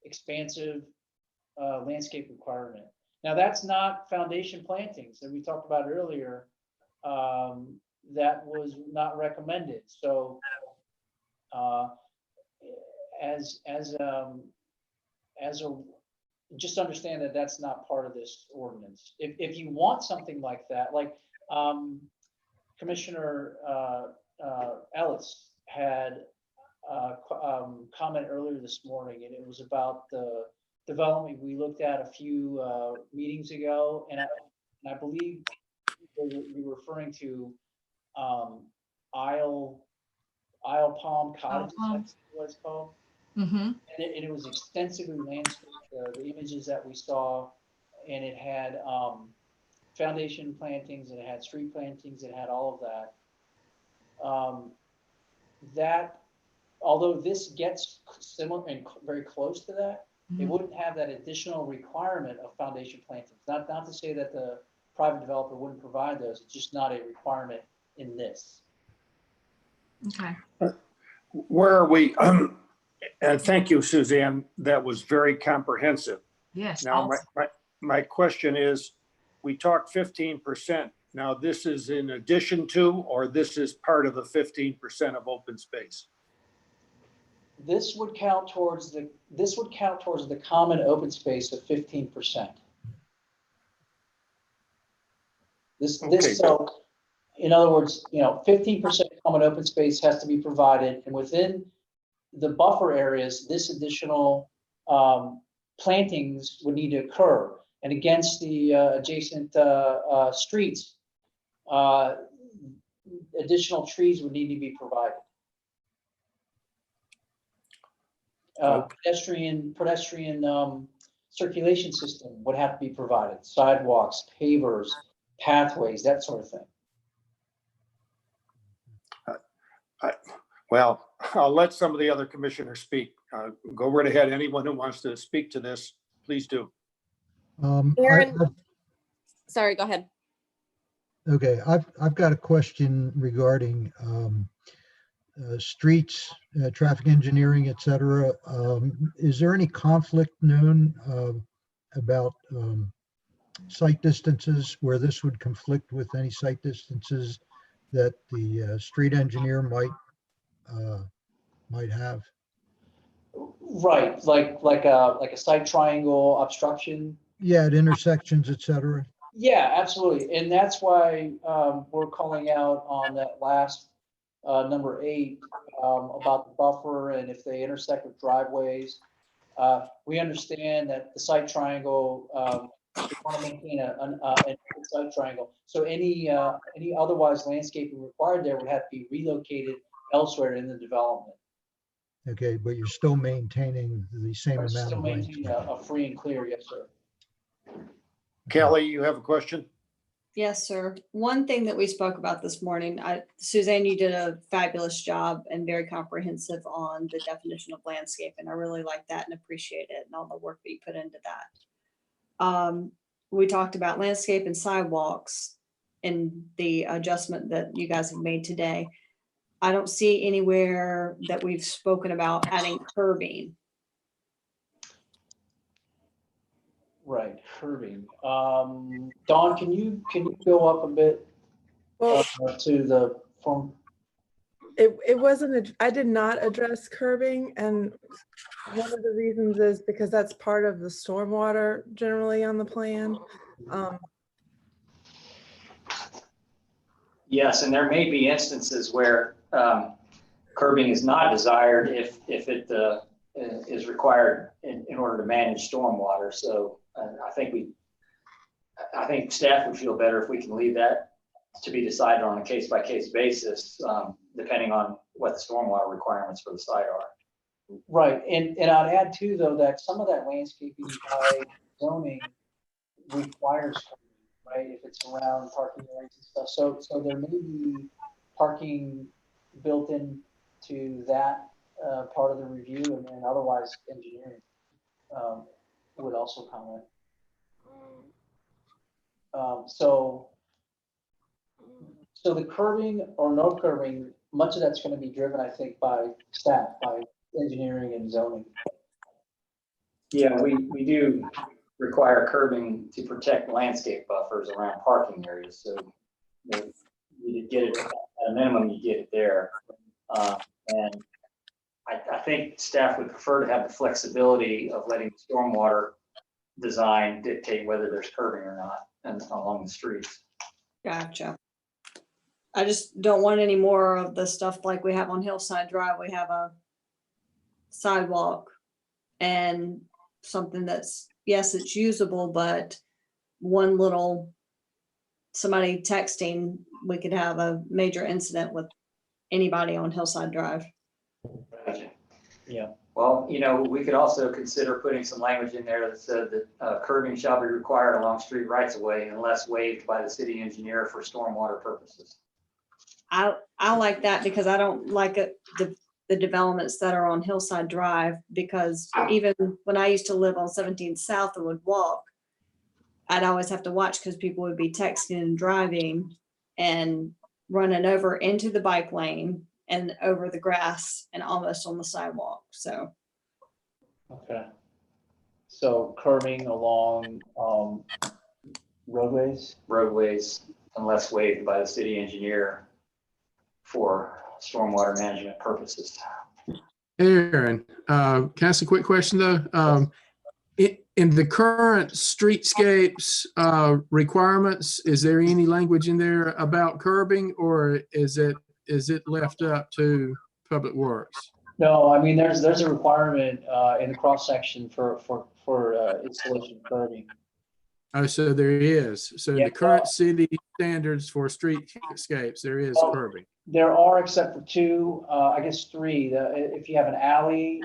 expansive landscape requirement. Now that's not foundation plantings that we talked about earlier. That was not recommended. So just understand that that's not part of this ordinance. If you want something like that, like Commissioner Ellis had comment earlier this morning, and it was about the development we looked at a few meetings ago, and I believe you were referring to Isle Palm Cottage. That's what it's called. Mm-hmm. And it was extensively landscaped. The images that we saw, and it had foundation plantings, and it had street plantings, it had all of that. That, although this gets similar and very close to that, it wouldn't have that additional requirement of foundation plantings. Not to say that the private developer wouldn't provide those, it's just not a requirement in this. Okay. Where are we? And thank you, Suzanne. That was very comprehensive. Yes. Now, my question is, we talked 15%. Now, this is in addition to, or this is part of the 15% of open space? This would count towards the common open space of 15%. So, in other words, 15% common open space has to be provided, and within the buffer areas, this additional plantings would need to occur, and against the adjacent streets, additional trees would need to be provided. Pedestrian circulation system would have to be provided, sidewalks, pavers, pathways, that sort of thing. Well, I'll let some of the other commissioners speak. Go right ahead. Anyone who wants to speak to this, please do. Aaron, sorry, go ahead. Okay, I've got a question regarding streets, traffic engineering, et cetera. Is there any conflict known about site distances where this would conflict with any site distances that the street engineer might have? Right, like a site triangle obstruction. Yeah, at intersections, et cetera. Yeah, absolutely, and that's why we're calling out on that last number 8 about the buffer and if they intersect with driveways. We understand that the site triangle, we want to maintain a site triangle. So any otherwise landscaping required there would have to be relocated elsewhere in the development. Okay, but you're still maintaining the same amount Still of maintain landscape. a free and clear, yes, sir. Kelly, you have a question? Yes, sir. One thing that we spoke about this morning, Suzanne, you did a fabulous job and very comprehensive on the definition of landscape, and I really like that and appreciate it and all the work that you put into that. We talked about landscape and sidewalks and the adjustment that you guys have made today. I don't see anywhere that we've spoken about adding curbing. Right, curbing. Dawn, can you go up a bit Well, to the form? it wasn't, I did not address curbing, and one of the reasons is because that's part of the stormwater generally on the plan. Yes, and there may be instances where curbing is not desired if it is required in order to manage stormwater. So I think staff would feel better if we can leave that to be decided on a case-by-case basis, depending on what the stormwater requirements for the site are. Right, and I'd add too, though, that some of that landscaping by zoning requires curbing, right? If it's around parking areas and stuff. So there may be parking built into that part of the review, and then otherwise engineering would also comment. So the curbing or no curbing, much of that's going to be driven, I think, by staff, by engineering and zoning. Yeah, we do require curbing to protect landscape buffers around parking areas. So you get it at a minimum, you get it there. And I think staff would prefer to have the flexibility of letting the stormwater design dictate whether there's curbing or not and along the streets. Gotcha. I just don't want any more of the stuff like we have on Hillside Drive. We have a sidewalk and something that's, yes, it's usable, but one little somebody texting, we could have a major incident with anybody on Hillside Drive. Yeah. Well, we could also consider putting some language in there that said that curbing shall be required along street rights of way unless waived by the city engineer for stormwater purposes. I like that because I don't like it, the developments that are on Hillside Drive, because even when I used to live on 17th South and would walk, I'd always have to watch because people would be texting and driving and running over into the bike lane and over the grass and almost on the sidewalk. So. Okay. So curbing along roadways? Roadways, unless waived by the city engineer for stormwater management purposes. Aaron, can I ask a quick question though? In the current streetscapes requirements, is there any language in there about curbing, or is it left up to Public Works? No, I mean, there's a requirement in the cross section for installation of curbing. Oh, so there is. So in Yeah. the current city standards for streetscapes, there is curbing. There are, except for two, I guess three. If you have an alley,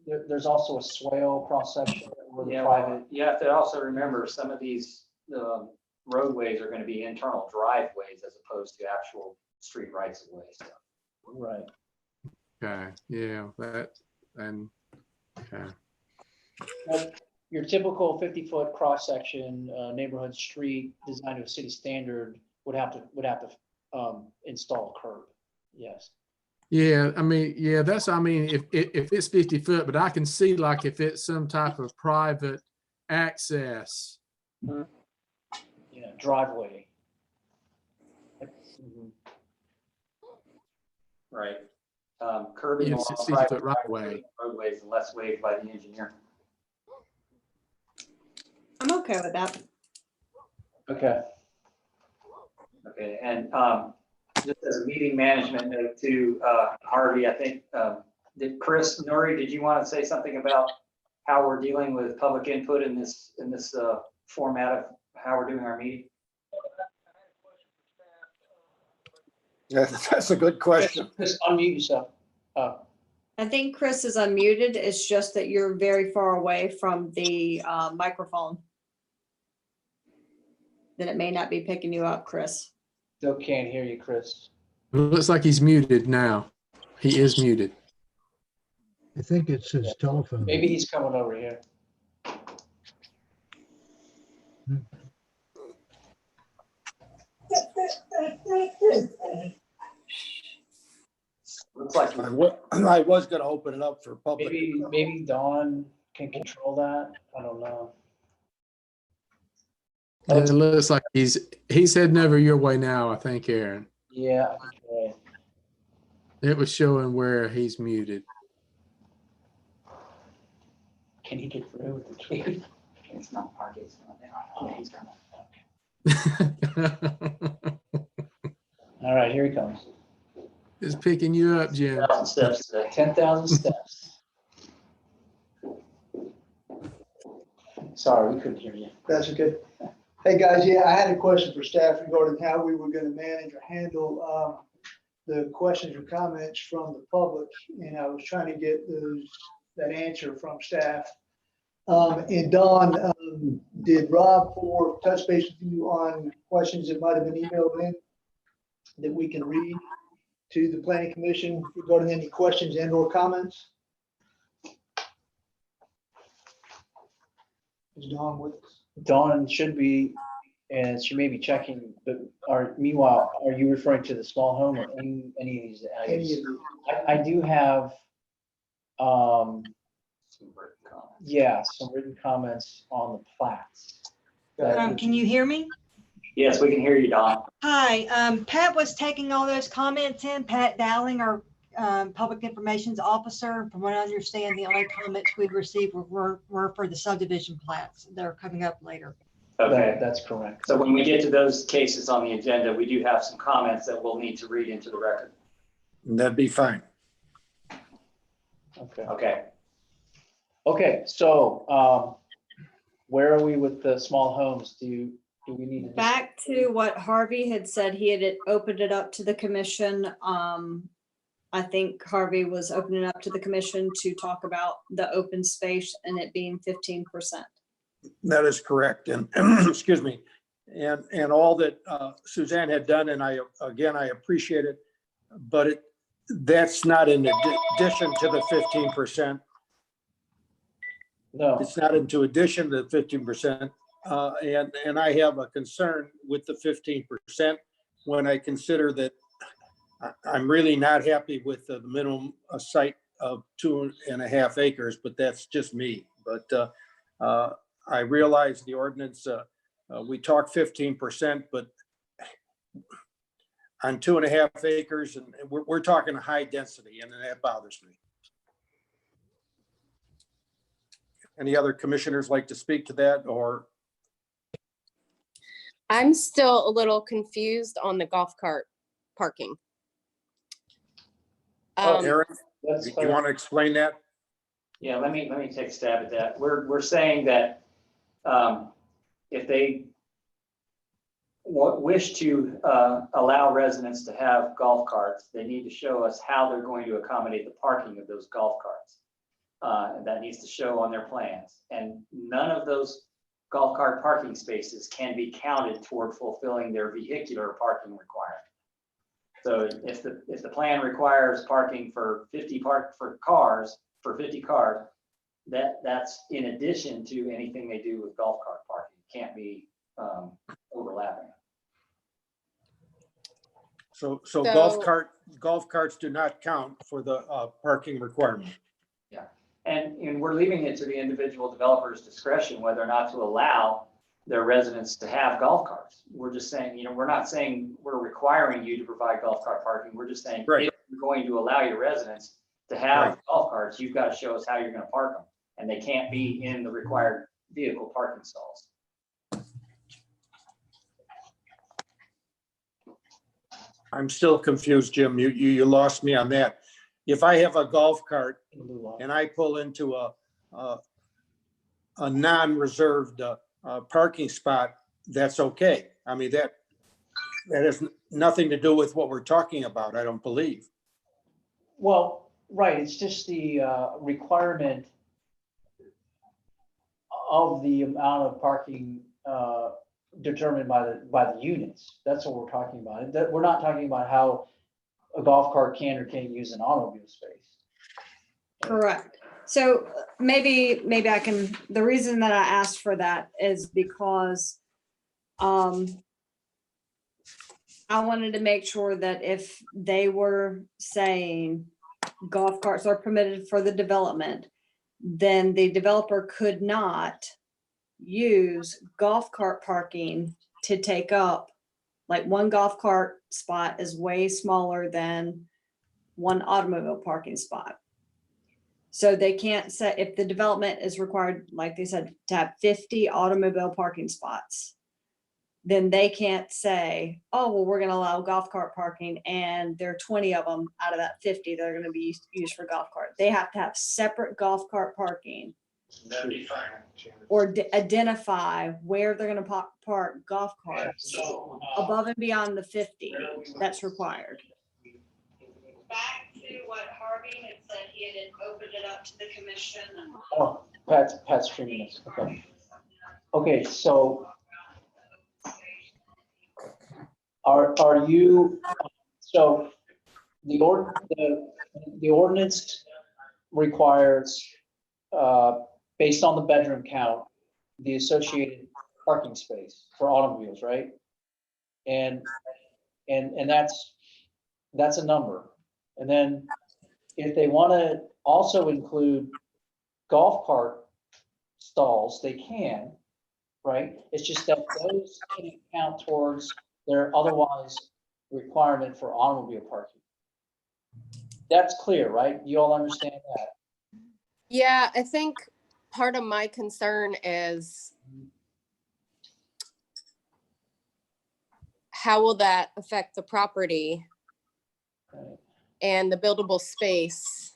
there's also a swale cross section where the private. You have to also remember some of these roadways are going to be internal driveways as opposed to actual street rights of way. So. Right. Okay. Yeah. Okay. But your typical 50-foot cross section neighborhood street designed to a city standard would have to install a curb. Yes. Yeah, I mean, if it's 50 foot, but I can see like if it's some type of private access. Yeah, driveway. Mm-hmm. Right. Curbing Yeah, along 60 private foot right way. roadways unless waived by the engineer. I'm okay with that. Okay. Okay, and just as a meeting management note to Harvey, I think, did Chris Norrie, did you want to say something about how we're dealing with public input in this format of how we're doing our meeting? Yeah, that's a good question. Just unmute yourself. I think Chris is unmuted. It's just that you're very far away from the microphone. then it may not be picking you up, Chris. Still can't hear you, Chris. It looks like he's muted now. He is muted. I think it's his telephone. Maybe he's coming over here. Looks like I was gonna open it up for public. Maybe Dawn can control that. I don't know. It looks like he's heading over your way now, I think, Aaron. Yeah, I think you're right. It was showing where he's muted. Can he get through with the key? it's not parking. It's not there. Oh, he's coming. All right, here he comes. It's picking you up, Jim. 10,000 steps today. 10,000 steps. Sorry, we couldn't hear you. That's okay. Hey, guys, yeah, I had a question for staff regarding how we were gonna manage or handle the questions or comments from the public, and I was trying to get that answer from staff. And Dawn, did Rob Ford touch base with you on questions that might have been emailed in that we can read to the planning commission regarding any questions and or comments? Is Dawn with us? Dawn should be, and she may be checking, but meanwhile, are you referring to the small home or any of these items? Any of the, I do have, yeah, some written comments on the plats. Can you hear me? Yes, we can hear you, Don. Hi, Pat was taking all those comments in. Pat Dowling, our public information's officer. From what I understand, the only comments we've received were for the subdivision plats that are coming up later. Okay, That's correct. so when we get to those cases on the agenda, we do have some comments that we'll need to read into the record. That'd be fine. Okay. Okay, so where are we with the small homes? Do we need to? Back to what Harvey had said, he had opened it up to the commission. I think Harvey was opening it up to the commission to talk about the open space and it being 15%. That is correct. And excuse me. And all that Suzanne had done, and I appreciate it, but that's not in addition to the 15%. No. It's not into addition to the 15%. And I have a concern with the 15% when I consider that I'm really not happy with the minimum site of 2.5 acres, but that's just me. But I realize the ordinance, we talk 15%, but on 2.5 acres, and we're talking a high density, and that bothers me. Any other commissioners like to speak to that, or? I'm still a little confused on the golf cart parking. Aaron, you want to explain that? Yeah, let me take a stab at that. We're saying that if they wish to allow residents to have golf carts, they need to show us how they're going to accommodate the parking of those golf carts. That needs to show on their plans. And none of those golf cart parking spaces can be counted toward fulfilling their vehicular parking requirement. So if the plan requires parking for 50 cars, that's in addition to anything they do with golf cart parking. It can't be overlapping. So golf carts do not count for the parking requirement. Yeah, and we're leaving it to the individual developer's discretion whether or not to allow their residents to have golf carts. We're just saying, we're not saying we're requiring you to provide golf cart parking. We're just saying, right, if you're going to allow your residents to have golf carts, you've got to show us how you're going to park them. And they can't be in the required vehicle parking stalls. I'm still confused, Jim. You lost me on that. If I have a golf cart and I pull into a non-reserved parking spot, that's okay. I mean, that has nothing to do with what we're talking about, I don't believe. Well, right, it's just the requirement of the amount of parking determined by the units. That's what we're talking about. That, we're not talking about how a golf cart can or can't use an automobile space. Correct. So maybe I can, the reason that I asked for that is because I wanted to make sure that if they were saying golf carts are permitted for the development, then the developer could not use golf cart parking to take up, like one golf cart spot is way smaller than one automobile parking spot. So they can't say, if the development is required, like they said, to have 50 automobile parking spots, then they can't say, oh, well, we're going to allow golf cart parking and there are 20 of them out of that 50 that are going to be used for golf cart. They have to have separate golf cart parking or identify where they're going to park golf carts above and beyond the 50 that's required. Back to what Harvey had said, he had opened it up to the commission. Oh, Pat's streaming this. Okay. Okay, so are you, so the ordinance requires, based on the bedroom count, the associated parking space for automobiles, right? And that's a number. And then if they want to also include golf cart stalls, they can, right? It's just that those can count towards their otherwise requirement for automobile parking. That's clear, right? You all understand that? Yeah, I think part of my concern is how will that affect the property Right. and the buildable space,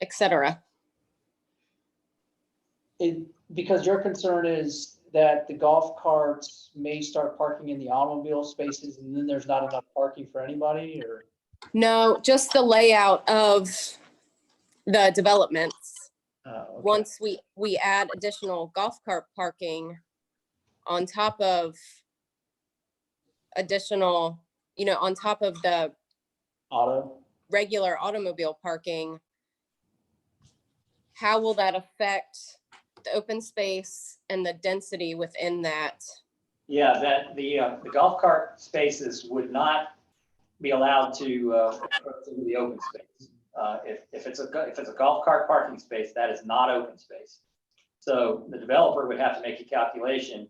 et cetera? Because your concern is that the golf carts may start parking in the automobile spaces and then there's not enough parking for anybody, or? No, just the layout of the developments. Okay. Once we add additional golf cart parking on top of additional, on top of the Auto? regular automobile parking, how will that affect the open space and the density within that? Yeah, that the golf cart spaces would not be allowed to approach into the open space. If it's a golf cart parking space, that is not open space. So the developer would have to make a calculation.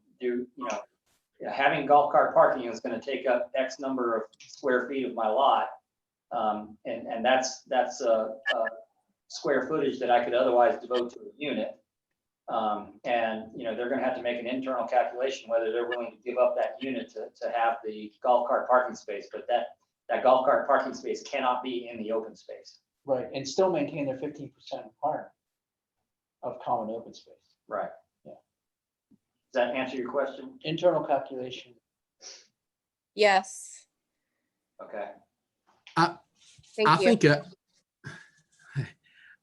Having golf cart parking is going to take up X number of square feet of my lot, and that's square footage that I could otherwise devote to a unit. And they're going to have to make an internal calculation whether they're willing to give up that unit to have the golf cart parking space. But that golf cart parking space cannot be in the open space. Right, and still maintain their 15% requirement of common open space. Right. Yeah. Does that answer your question? Internal calculation. Yes, Okay. thank you.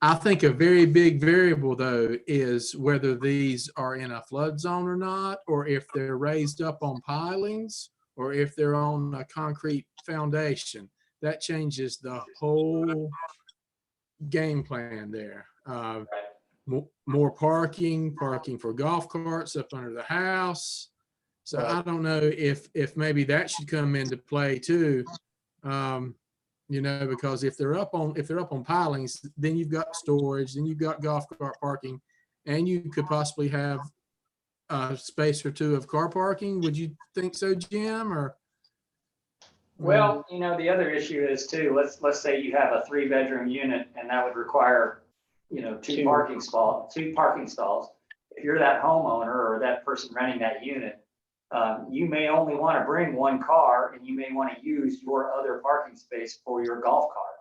I think a very big variable though is whether these are in a flood zone or not, or if they're raised up on pilings, or if they're on a concrete foundation. That changes the whole game plan there. More parking for golf carts up under the house. So Right. I don't know if maybe that should come into play too. Because if they're up on pilings, then you've got storage, then you've got golf cart parking, and you could possibly have a space or two of car parking. Would you think so, Jim? Or Well, the other issue is too, let's say you have a 3-bedroom unit and that would require, two parking stalls. If you're that homeowner or that person renting that unit, you may only want to bring one car and you may want to use your other parking space for your golf cart.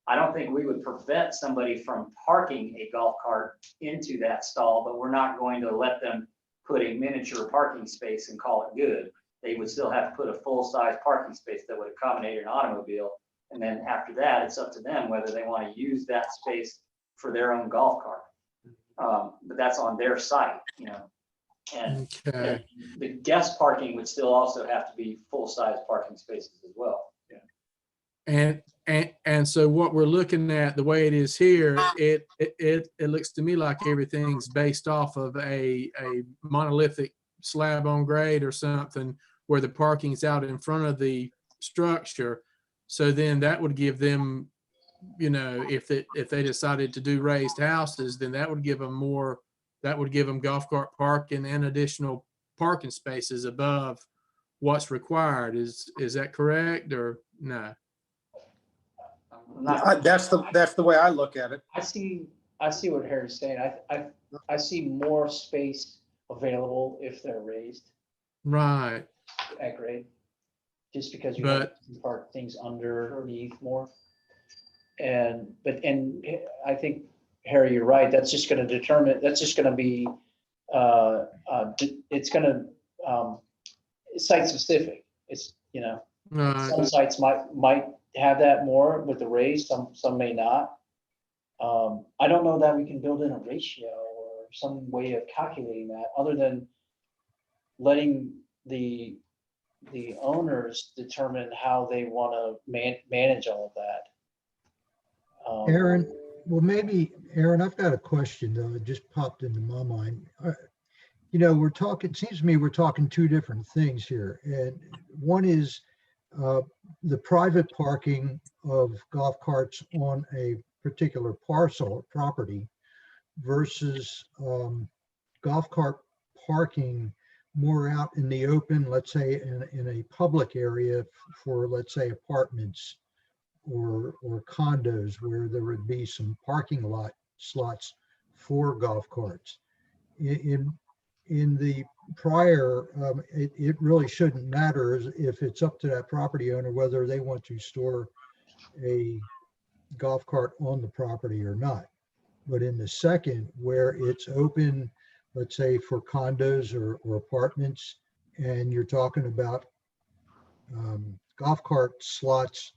I don't think we would prevent somebody from parking a golf cart into that stall, but we're not going to let them put a miniature parking space and call it good. They would still have to put a full-size parking space that would accommodate an automobile. And then after that, it's up to them whether they want to use that space for their own golf cart. But that's on their site, And Okay. the guest parking would still also have to be full-size parking spaces as well. And so what we're looking at, the way it is here, it looks to me like everything's based off of a monolithic slab on grade or something where the parking's out in front of the structure. So then that would give them, you know, if they decided to do raised houses, then that would give them more, that would give them golf cart parking and additional parking spaces above what's required. Is that correct or no? That's the way I look at it. I see what Harry's saying. I see more space available if they're raised Right. at grade. Just because you But- can park things underneath more. And I think, Harry, you're right. That's just gonna determine, that's just gonna be, it's gonna, site specific. It's, you know, some sites might have that more with the raise, some may not. I don't know that we can build in a ratio or some way of calculating that, other than letting the owners determine how they want to manage all of that. Aaron, well, maybe, Aaron, I've got a question though. It just popped into my mind. You know, it seems to me we're talking two different things here. And one is the private parking of golf carts on a particular parcel of property versus golf cart parking more out in the open, let's say in a public area for, let's say, apartments or condos where there would be some parking lot slots for golf carts. In the prior, it really shouldn't matter if it's up to that property owner whether they want to store a golf cart on the property or not. But in the second, where it's open, let's say for condos or apartments, and you're talking about golf cart slots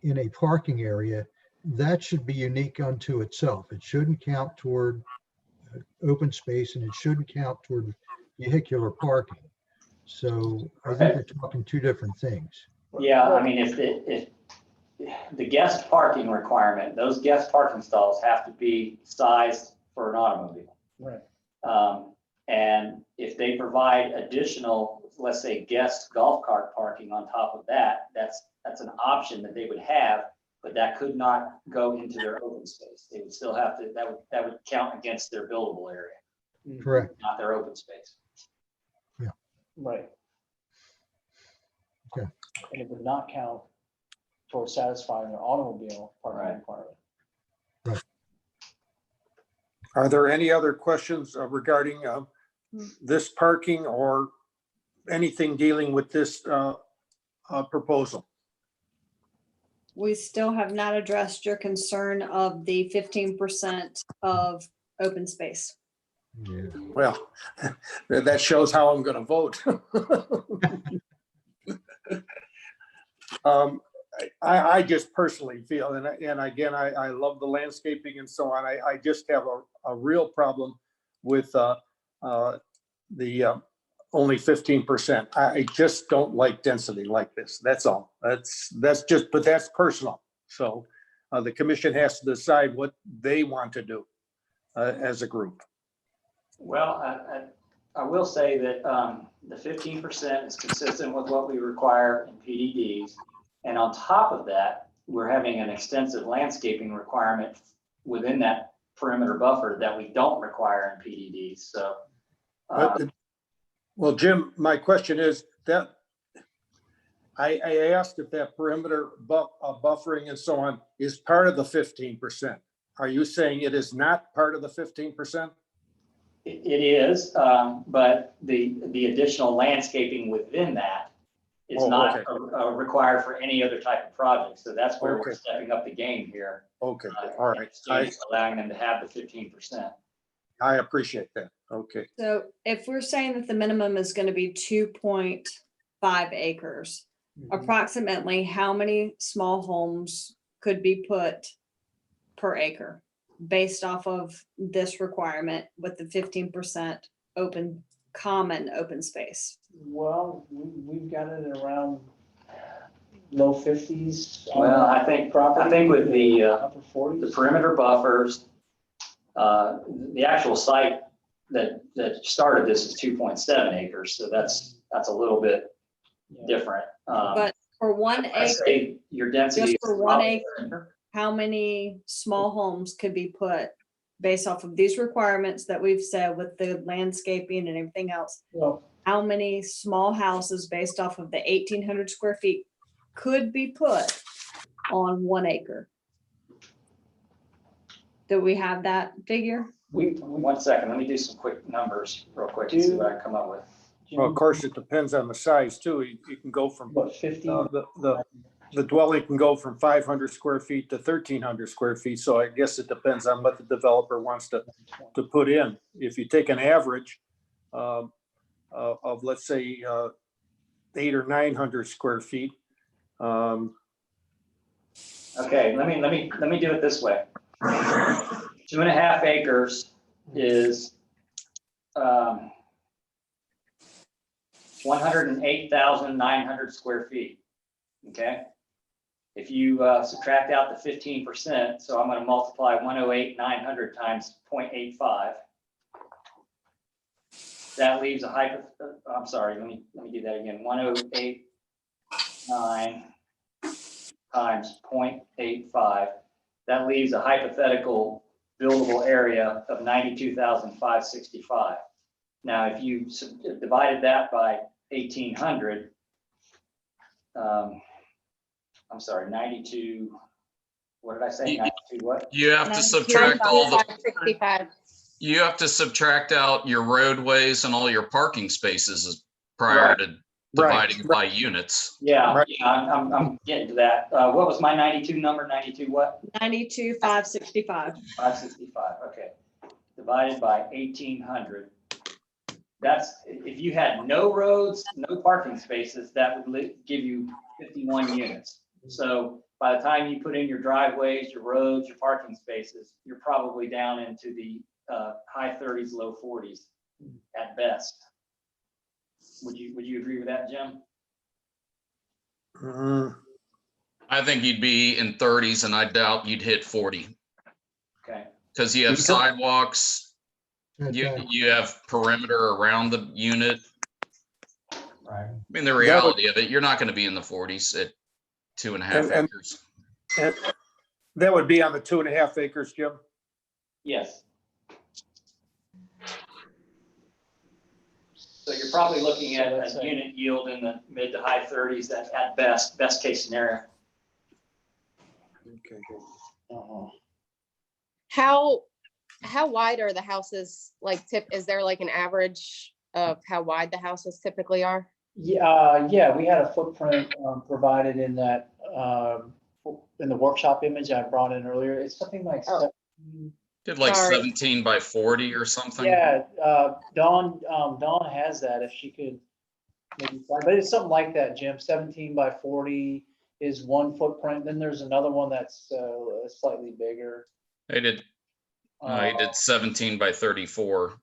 in a parking area, that should be unique unto itself. It shouldn't count toward open space and it shouldn't count toward vehicular parking. So I think we're talking two different things. Yeah, I mean, if the guest parking requirement, those guest parking stalls have to be sized for an automobile. Right. And if they provide additional, let's say, guest golf cart parking on top of that, that's an option that they would have, but that could not go into their open space. They would still have to, that would count against their buildable area. Correct. Not their open space. Yeah. Right. Okay. And it would not count towards satisfying their automobile parking Right. requirement. Are there any other questions regarding this parking or anything dealing with this proposal? We still have not addressed your concern of the 15% of open space. Yeah. Well, that shows how I'm going to vote. I just personally feel, and again, I love the landscaping and so on. I just have a real problem with the only 15%. I just don't like density like this. That's all. That's just, but that's personal. So the commission has to decide what they want to do as a group. Well, I will say that the 15% is consistent with what we require in PDDs. And on top of that, we're having an extensive landscaping requirement within that perimeter buffer that we don't require in PDDs. So, well, Jim, my question is that I asked if that perimeter buffering and so on is part of the 15%. Are you saying it is not part of the 15%? it is, but the additional landscaping within that is not required for any other type of project. So that's where we're stepping up the game here. Okay, all right. Allowing them to have the 15%. I appreciate that. Okay. So if we're saying that the minimum is going to be 2.5 acres, approximately how many small homes could be put per acre based off of this requirement with the 15% open common open space? Well, we've got it around low 50s. Well, I think with the, Upper the 40s. perimeter buffers, the actual site that started this is 2.7 acres, so that's a little bit different. But for 1 I acre, say your density. just for is 1 probably- acre, how many small homes could be put based off of these requirements that we've said with the landscaping and everything else? Well, How many small houses based off of the 1,800 square feet could be put on 1 acre? Do we have that figure? One second, let me do some quick numbers real quick and see what I can come up with. Well, of course, it depends on the size too. You can go from, What, 50? the dwelling can go from 500 square feet to 1,300 square feet. So I guess it depends on what the developer wants to put in. If you take an average of, let's say, 800 or 900 square feet. Okay, let me do it this way. 2.5 acres is 108,900 square feet. Okay. If you subtract out the 15%, so I'm going to multiply 108,900 times 0.85. That leaves a I'm sorry, let me do that again. 108,900 times 0.85. That leaves a hypothetical buildable area of 92,565. Now, if you divided that by 1,800, I'm sorry, 92, what did I say? 92 what? You have to subtract all the, 65. you have to subtract out your roadways and all your parking spaces prior to dividing by units. Yeah, I'm getting to that. What was my 92 number? 92 what? 92,565. 565, okay. Divided by 1,800. That's, if you had no roads, no parking spaces, that would give you 51 units. So by the time you put in your driveways, your roads, your parking spaces, you're probably down into the high 30s, low 40s at best. Would you agree with that, Jim? I think you'd be in 30s and I doubt you'd hit 40. Okay. Because you have sidewalks, you have perimeter around the unit. Right. I mean, the reality of it, you're not going to be in the 40s at 2.5 acres. And that would be on the 2.5 acres, Jim? Yes. So you're probably looking at a unit yield in the mid to high 30s at best case scenario. Okay. How wide are the houses? Like is there like an average of how wide the houses typically are? Yeah, we had a footprint provided in that, in the workshop image I brought in earlier. It's something like 17. Did like Sorry. 17 by 40 or something? Yeah, Dawn has that if she could maybe find, but it's something like that, Jim. 17 by 40 is one footprint. Then there's another one that's slightly bigger. They did. He did 17 by 34.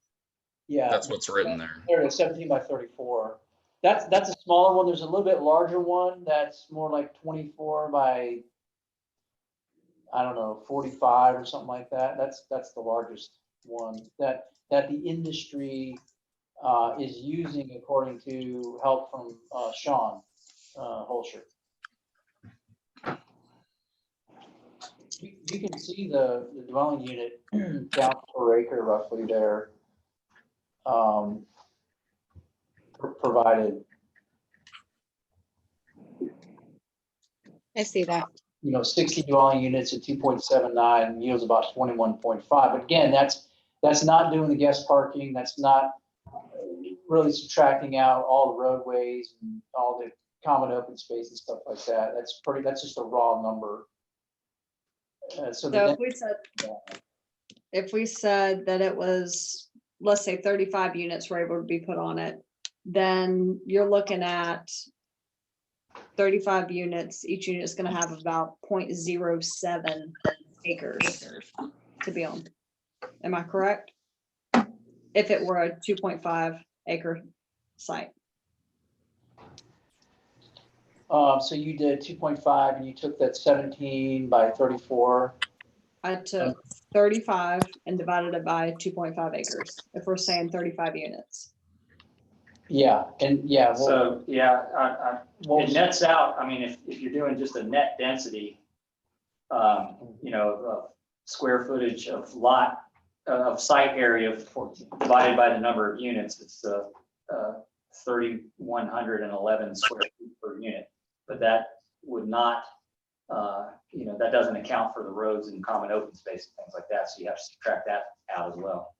Yeah, That's what's written there. There it is, 17 by 34. That's a smaller one. There's a little bit larger one that's more like 24 by, I don't know, 45 or something like that. That's the largest one that the industry is using according to help from Sean Holscher. You can see the dwelling unit count per acre roughly there. Provided. I see that. 60 dwelling units at 2.79 yields about 21.5. But again, that's not doing the guest parking. That's not really subtracting out all the roadways and all the common open space and stuff like that. That's just a raw number. So if we said that it was, let's say 35 units were able to be put on it, then you're looking at 35 units. Each unit is going to have about 0.07 acres to be on. Am I correct? If it were a 2.5 acre site. So you did 2.5 and you took that 17 by 34. I took 35 and divided it by 2.5 acres, if we're saying 35 units. Yeah, and yeah, well, So, yeah, what it was- nets out, I mean, if you're doing just a net density, you know, of square footage of lot, of site area divided by the number of units, it's 3,111 square feet per unit. But that would not, you know, that doesn't account for the roads and common open space and things like that. So you have to subtract that out as well.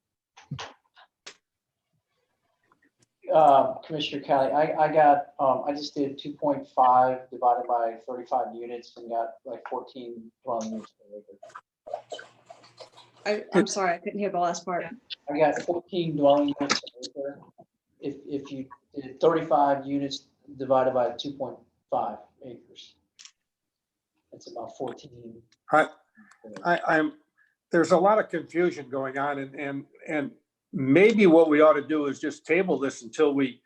Commissioner Kelly, I got, I just did 2.5 divided by 35 units and got like 14 dwelling units per acre. I'm sorry, I couldn't hear the last part. I got 14 dwelling units per acre. If you did 35 units divided by 2.5 acres, it's about 14. There's a lot of confusion going on, and maybe what we ought to do is just table this until we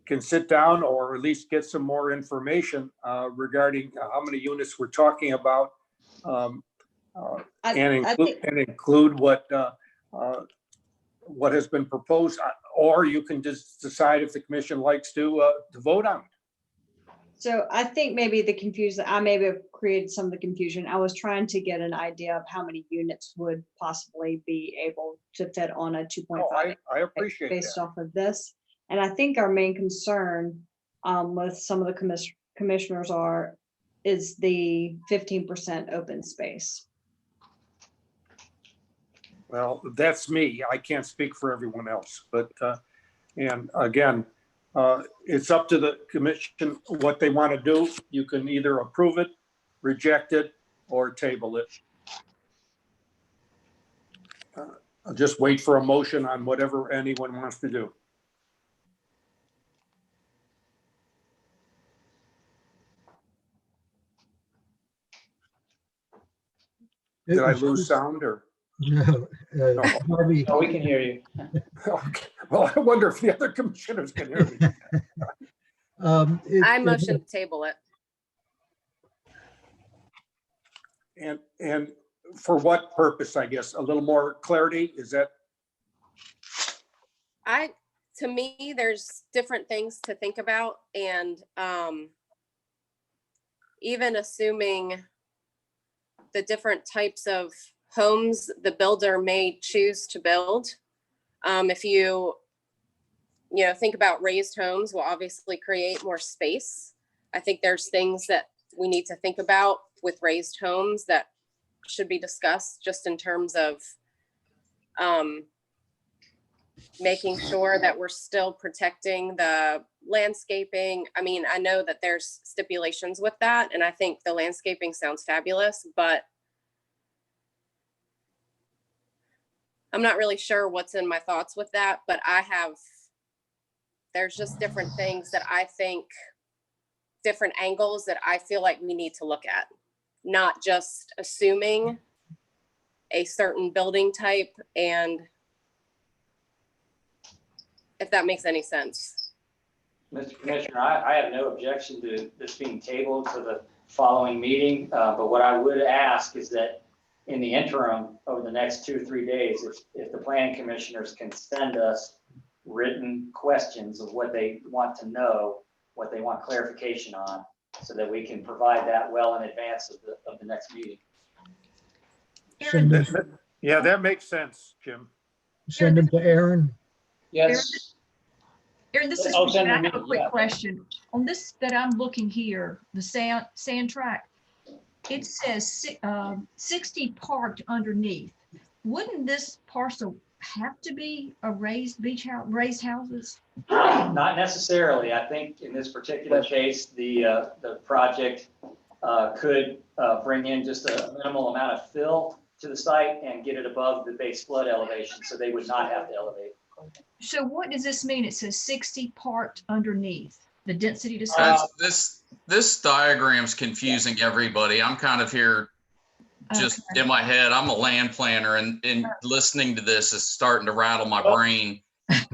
can sit down or at least get some more information regarding how many units we're talking about, and include what has been proposed, or you can just decide if the commission likes to vote on it. So I think maybe I maybe have created some of the confusion. I was trying to get an idea of how many units would possibly be able to fit on a 2.5 I appreciate based that. off of this. And I think our main concern with some of the commissioners is the 15% open space. Well, that's me. I can't speak for everyone else, but, and again, it's up to the commission what they want to do. You can either approve it, reject it, or table it. I'll just wait for a motion on whatever anyone wants to do. Did I lose sound or? No, Harvey, Oh, we can hear you. Okay. Well, I wonder if the other commissioners can hear me. I motion to table it. And for what purpose, I guess? A little more clarity? Is that? To me, there's different things to think about, and even assuming the different types of homes the builder may choose to build. If you think about raised homes will obviously create more space. I think there's things that we need to think about with raised homes that should be discussed just in terms of making sure that we're still protecting the landscaping. I mean, I know that there's stipulations with that, and I think the landscaping sounds fabulous, but I'm not really sure what's in my thoughts with that, but there's just different things that I think, different angles that I feel like we need to look at, not just assuming a certain building type, and if that makes any sense. Mr. Commissioner, I have no objection to this being tabled to the following meeting, but what I would ask is that in the interim, over the next 2 or 3 days, if the planning commissioners can send us written questions of what they want to know, what they want clarification on, so that we can provide that well in advance of the next meeting. Yeah, that makes sense, Jim. Send them to Aaron. Yes. Aaron, this is, Oh, I send have me, a quick yeah. question. On this that I'm looking here, the sand track, it says 60 parked underneath. Wouldn't this parcel have to be a raised raised houses? Not necessarily. I think in this particular case, the project could bring in just a minimal amount of fill to the site and get it above the base flood elevation, so they would not have to elevate. So what does this mean? It says 60 parked underneath, the density to This diagram's confusing everybody. I'm kind of here just in my head. I'm a land planner, and listening to this is starting to rattle my brain.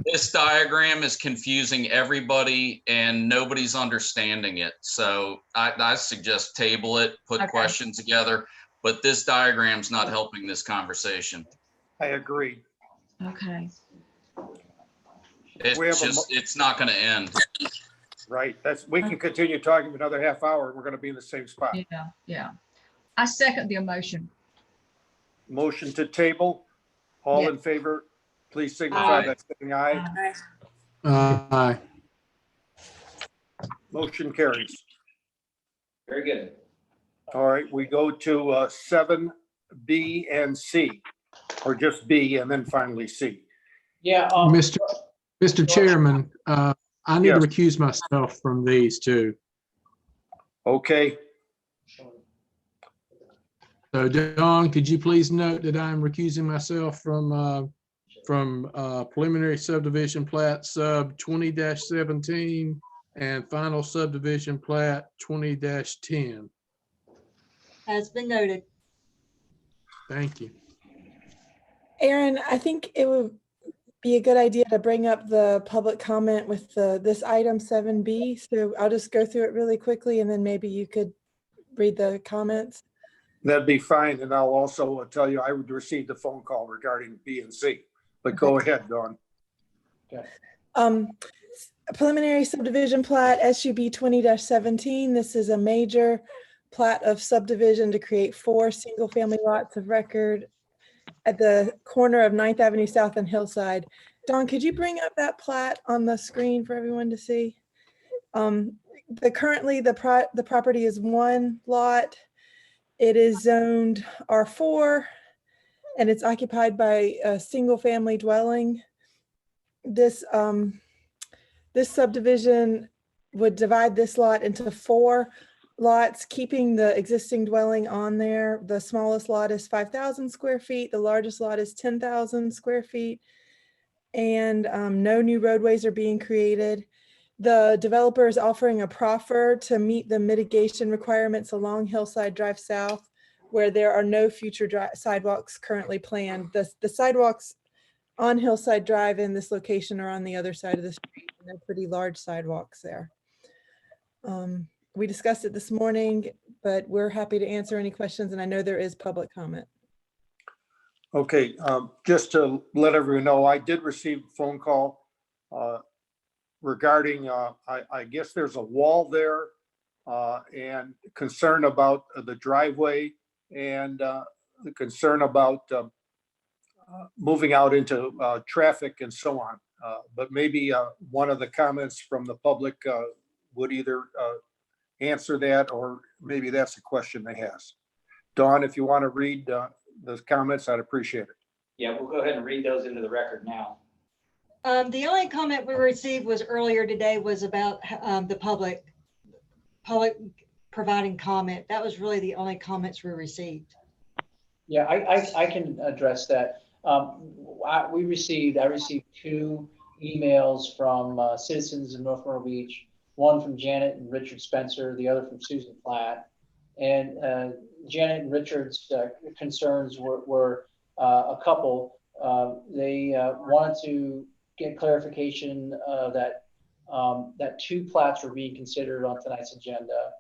This diagram is confusing everybody and nobody's understanding it. So I suggest table it, put Okay. questions together, but this diagram's not helping this conversation. I agree. Okay. We have It's a just, it's not gonna end. Right, we can continue talking for another half hour, and we're gonna be in the same spot. Yeah, yeah. I second the motion. Motion to table, all Yeah. in favor, please signify by saying aye. Aye. Motion carries. Very good. All right, we go to 7B and C, or just B and then finally C. Yeah, Mr. Chairman, I need to Yes. recuse myself from these two. Okay, So Don, could you please note that I'm recusing myself from preliminary subdivision plat sub 20-17 and final subdivision plat 20-10. Has been noted. Thank you. Aaron, I think it would be a good idea to bring up the public comment with this item 7B. So I'll just go through it really quickly and then maybe you could read the comments. that'd be fine, and I'll also tell you, I would receive the phone call regarding B and C, but go ahead, Dawn. Preliminary subdivision plat SUB 20-17. This is a major plat of subdivision to create 4 single-family lots of record at the corner of 9th Avenue South and Hillside. Don, could you bring up that plat on the screen for everyone to see? Currently the property is 1 lot. It is zoned R4 and it's occupied by a single-family dwelling. This subdivision would divide this lot into 4 lots, keeping the existing dwelling on there. The smallest lot is 5,000 square feet. The largest lot is 10,000 square feet. And no new roadways are being created. The developer is offering a proffer to meet the mitigation requirements along Hillside Drive South, where there are no future sidewalks currently planned. The sidewalks on Hillside Drive in this location are on the other side of the street, and they're pretty large sidewalks there. We discussed it this morning, but we're happy to answer any questions, and I know there is public comment. Okay, just to let everyone know, I did receive a phone call regarding, I guess there's a wall there and concern about the driveway and the concern about moving out into traffic and so on. But maybe one of the comments from the public would either answer that, or maybe that's a question they has. Dawn, if you want to read those comments, I'd appreciate it. Yeah, we'll go ahead and read those into the record now. The only comment we received was earlier today was about the public providing comment. That was really the only comments we received. Yeah, I can address that. I received 2 emails from citizens in North Myrtle Beach, one from Janet and Richard Spencer, the other from Susan Platt. And Janet and Richard's concerns were a couple. They wanted to get clarification that 2 plats were being considered on tonight's agenda,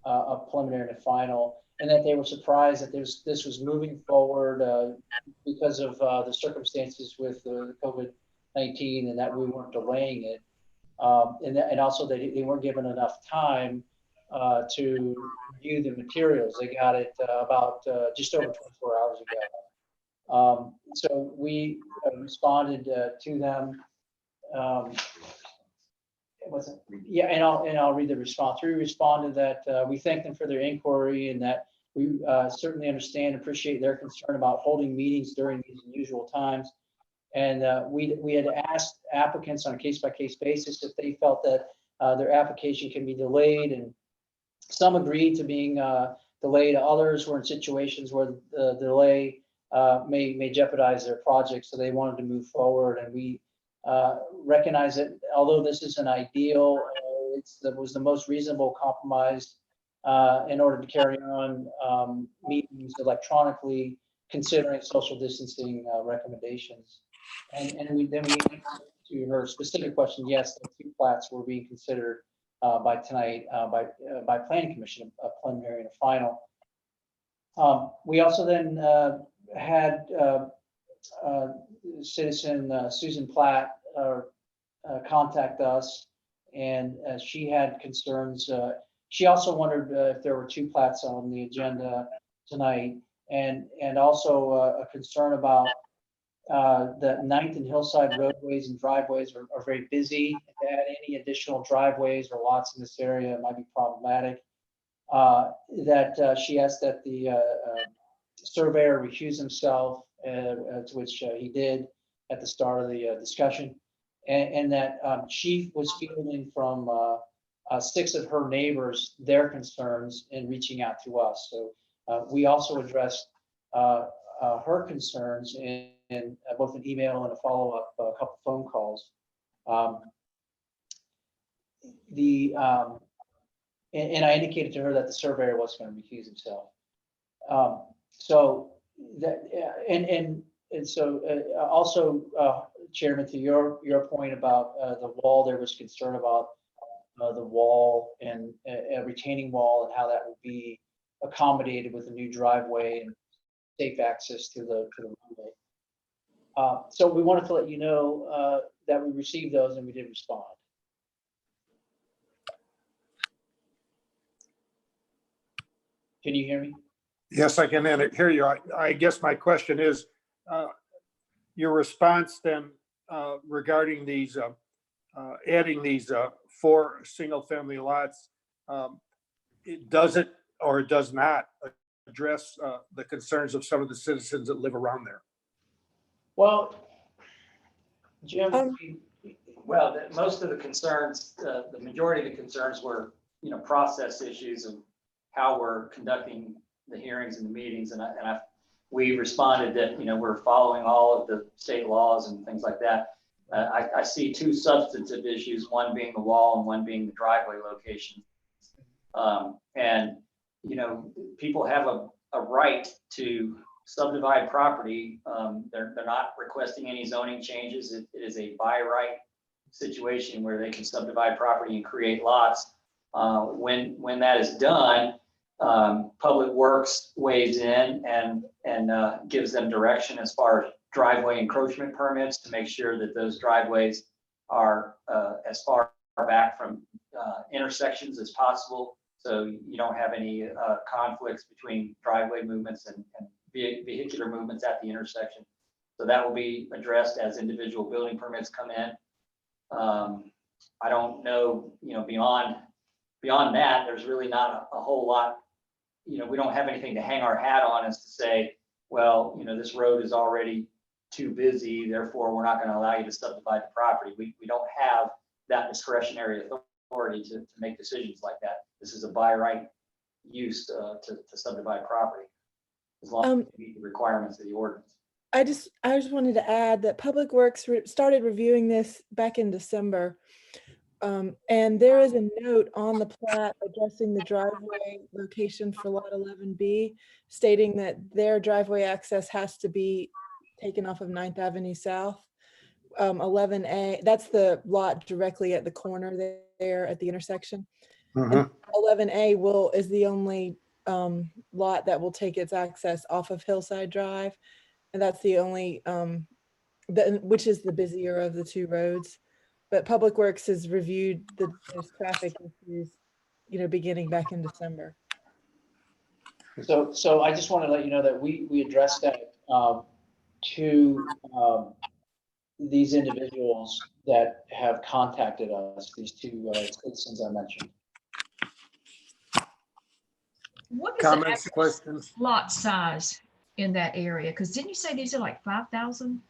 a preliminary and a final, and that they were surprised that this was moving forward because of the circumstances with the COVID-19, and that we weren't delaying it. And also they weren't given enough time to review the materials. They got it about just over 24 hours ago. So we responded to them. Yeah, and I'll read the response. We responded that we thank them for their inquiry and that we certainly understand and appreciate their concern about holding meetings during these unusual times. And we had asked applicants on a case-by-case basis if they felt that their application can be delayed, and some agreed to being delayed. Others were in situations where the delay may jeopardize their project, so they wanted to move forward. And we recognize that although this isn't ideal, it was the most reasonable compromise in order to carry on meetings electronically, considering social distancing recommendations. then we answered to her specific question, yes, the two plats were being considered by tonight, by planning commission, a preliminary and a final. We also then had citizen Susan Platt contact us, and she had concerns. She also wondered if there were two plats on the agenda tonight, and also a concern about the 9th and Hillside roadways and driveways are very busy. To add any additional driveways or lots in this area might be problematic. That she asked that the surveyor recuse himself, to which he did at the start of the discussion, and that she was fielding from 6 of her neighbors their concerns in reaching out to us. So we also addressed her concerns in both an email and a follow-up, a couple phone calls. And I indicated to her that the surveyor was going to recuse himself. So that and so also, Chairman, to your point about the wall, there was concern about the wall and a retaining wall and how that would be accommodated with a new driveway and safe access to the runway. So we wanted to let you know that we received those and we did respond. Can you hear me? Yes, I can hear you. I guess my question is, your response then regarding these, adding these 4 single-family lots, does it or it does not address the concerns of some of the citizens that live around there? Well, Jim, most of the concerns, the majority of the concerns were, process issues of how we're conducting the hearings and the meetings, we responded that we're following all of the state laws and things like that. I see 2 substantive issues, one being the wall and one being the driveway location. And people have a right to subdivide property. They're not requesting any zoning changes. It is a by right situation where they can subdivide property and create lots. When that is done, Public Works weighs in and gives them direction as far as driveway encroachment permits to make sure that those driveways are as far back from intersections as possible. So you don't have any conflicts between driveway movements and vehicular movements at the intersection. So that will be addressed as individual building permits come in. I don't know, beyond that, there's really not a whole lot. We don't have anything to hang our hat on as to say, well, this road is already too busy, therefore we're not going to allow you to subdivide the property. We don't have that discretionary authority to make decisions like that. This is a by right use to subdivide property, as long as we meet the requirements of the ordinance. I just wanted to add that Public Works started reviewing this back in December. And there is a note on the plat addressing the driveway location for lot 11B, stating that their driveway access has to be taken off of 9th Avenue South. 11A, that's the lot directly at the corner there at the intersection. And 11A is the only lot that will take its access off of Hillside Drive. And that's the only, which is the busier of the 2 roads. But Public Works has reviewed those traffic issues, beginning back in December. So I just want to let you know that we addressed that to these individuals that have contacted us, these 2 citizens I mentioned. What is Comments, the questions? lot size in that area? Because didn't you say these are like 5,000?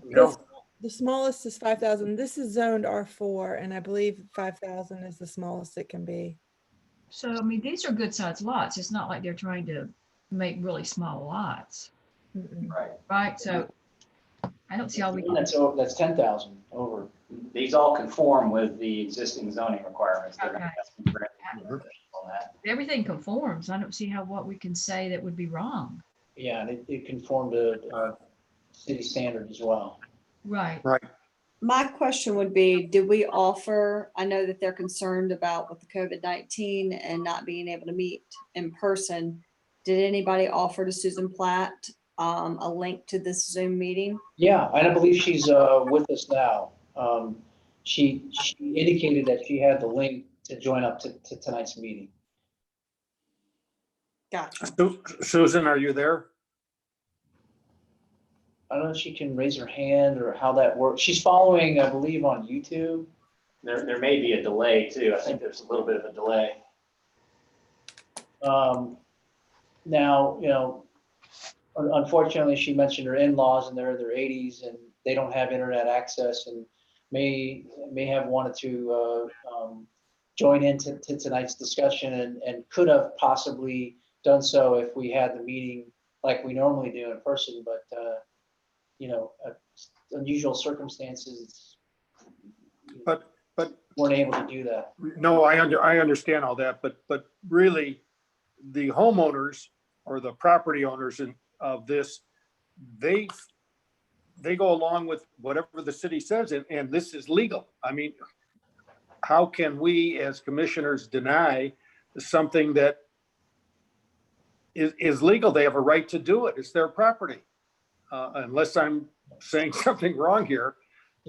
No. The smallest is 5,000. This is zoned R4, and I believe 5,000 is the smallest it can be. So, I mean, these are good sized lots. It's not like they're trying to make really small lots. Right. Right. So I don't see how we can. That's 10,000 over. These all conform with the existing zoning requirements. They're not Okay. asking for any on that. Everything conforms. I don't see what we can say that would be wrong. Yeah, and it conformed to city standard as well. Right. Right. My question would be, do we offer, I know that they're concerned about with the COVID-19 and not being able to meet in person. Did anybody offer to Susan Platt a link to this Zoom meeting? Yeah, and I believe she's with us now. She indicated that she had the link to join up to tonight's meeting. Gotcha. Susan, are you there? I don't know if she can raise her hand or how that works. She's following, I believe, on YouTube. There may be a delay too. I think there's a little bit of a delay. Now, you know, unfortunately, she mentioned her in-laws and they're in their 80s and they don't have internet access and may have wanted to join into tonight's discussion and could have possibly done so if we had the meeting like we normally do in person, but you know, unusual circumstances. But weren't able to do that. no, I understand all that, but really, the homeowners or the property owners of this, they go along with whatever the city says, and this is legal. I mean, how can we as commissioners deny something that is legal? They have a right to do it. It's their property. Unless I'm saying something wrong here.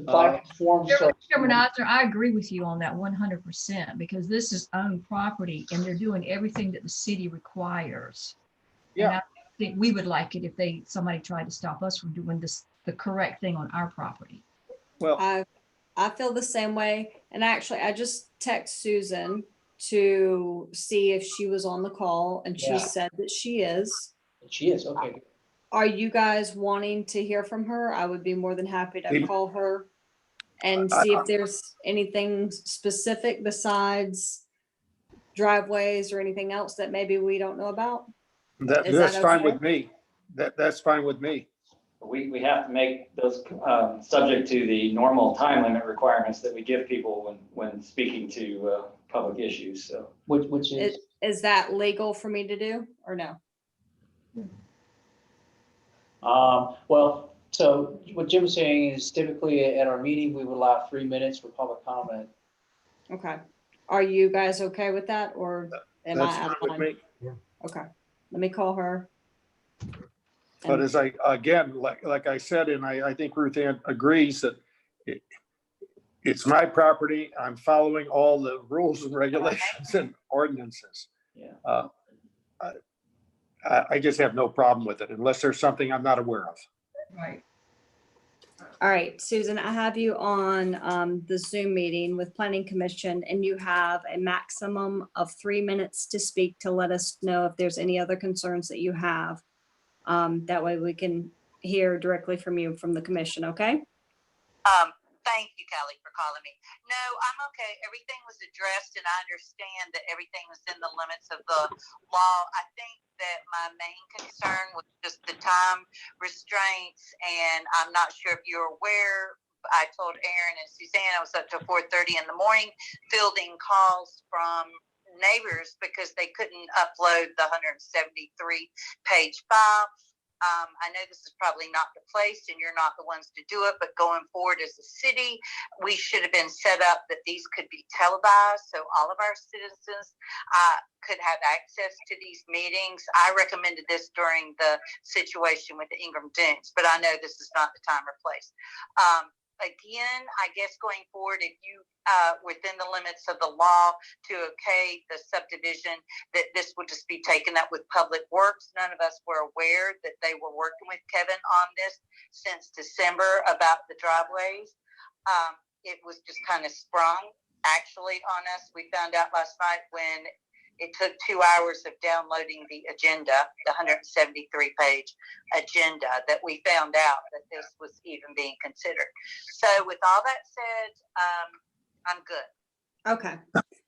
Chairman Eisner, I agree with you on that 100% because this is owned property and they're doing everything that the city requires. Yeah. And I think we would like it if somebody tried to stop us from doing the correct thing on our property. Well, I feel the same way. And actually, I just text Susan to see if she was on the call and she Yeah. said that she is. She is, okay. Are you guys wanting to hear from her? I would be more than happy to call her and see if there's anything specific besides driveways or anything else that maybe we don't know about. That's fine okay? with me. That's fine with me. We have to make those subject to the normal time limit requirements that we give people when speaking to public issues, so. Which is? Is that legal for me to do or no? Well, so what Jim was saying is typically at our meeting, we would allow 3 minutes for public comment. Okay. Are you guys okay with that or am I That's out fine of with line? me. Okay, let me call her. But as again, like I said, and I think Ruth Ann agrees that it's my property. I'm following all the rules and regulations and ordinances. Yeah. I just have no problem with it unless there's something I'm not aware of. Right. All right, Susan, I have you on the Zoom meeting with Planning Commission and you have a maximum of 3 minutes to speak to let us know if there's any other concerns that you have. That way we can hear directly from you from the commission, okay? Thank you, Kelly, for calling me. No, I'm okay. Everything was addressed and I understand that everything was in the limits of the law. I think that my main concern was just the time restraints, and I'm not sure if you're aware, I told Aaron and Suzanne I was up till 4:30 in the morning fielding calls from neighbors because they couldn't upload the 173-page file. I know this is probably not the place and you're not the ones to do it, but going forward as a city, we should have been set up that these could be televised so all of our citizens could have access to these meetings. I recommended this during the situation with the Ingram Dunes, but I know this is not the time or place. Again, I guess going forward, if you, within the limits of the law to okay the subdivision, that this would just be taken up with Public Works. None of us were aware that they were working with Kevin on this since December about the driveways. It was just kind of sprung actually on us. We found out last night when it took 2 hours of downloading the agenda, the 173-page agenda, that we found out that this was even being considered. So with all that said, I'm good. Okay.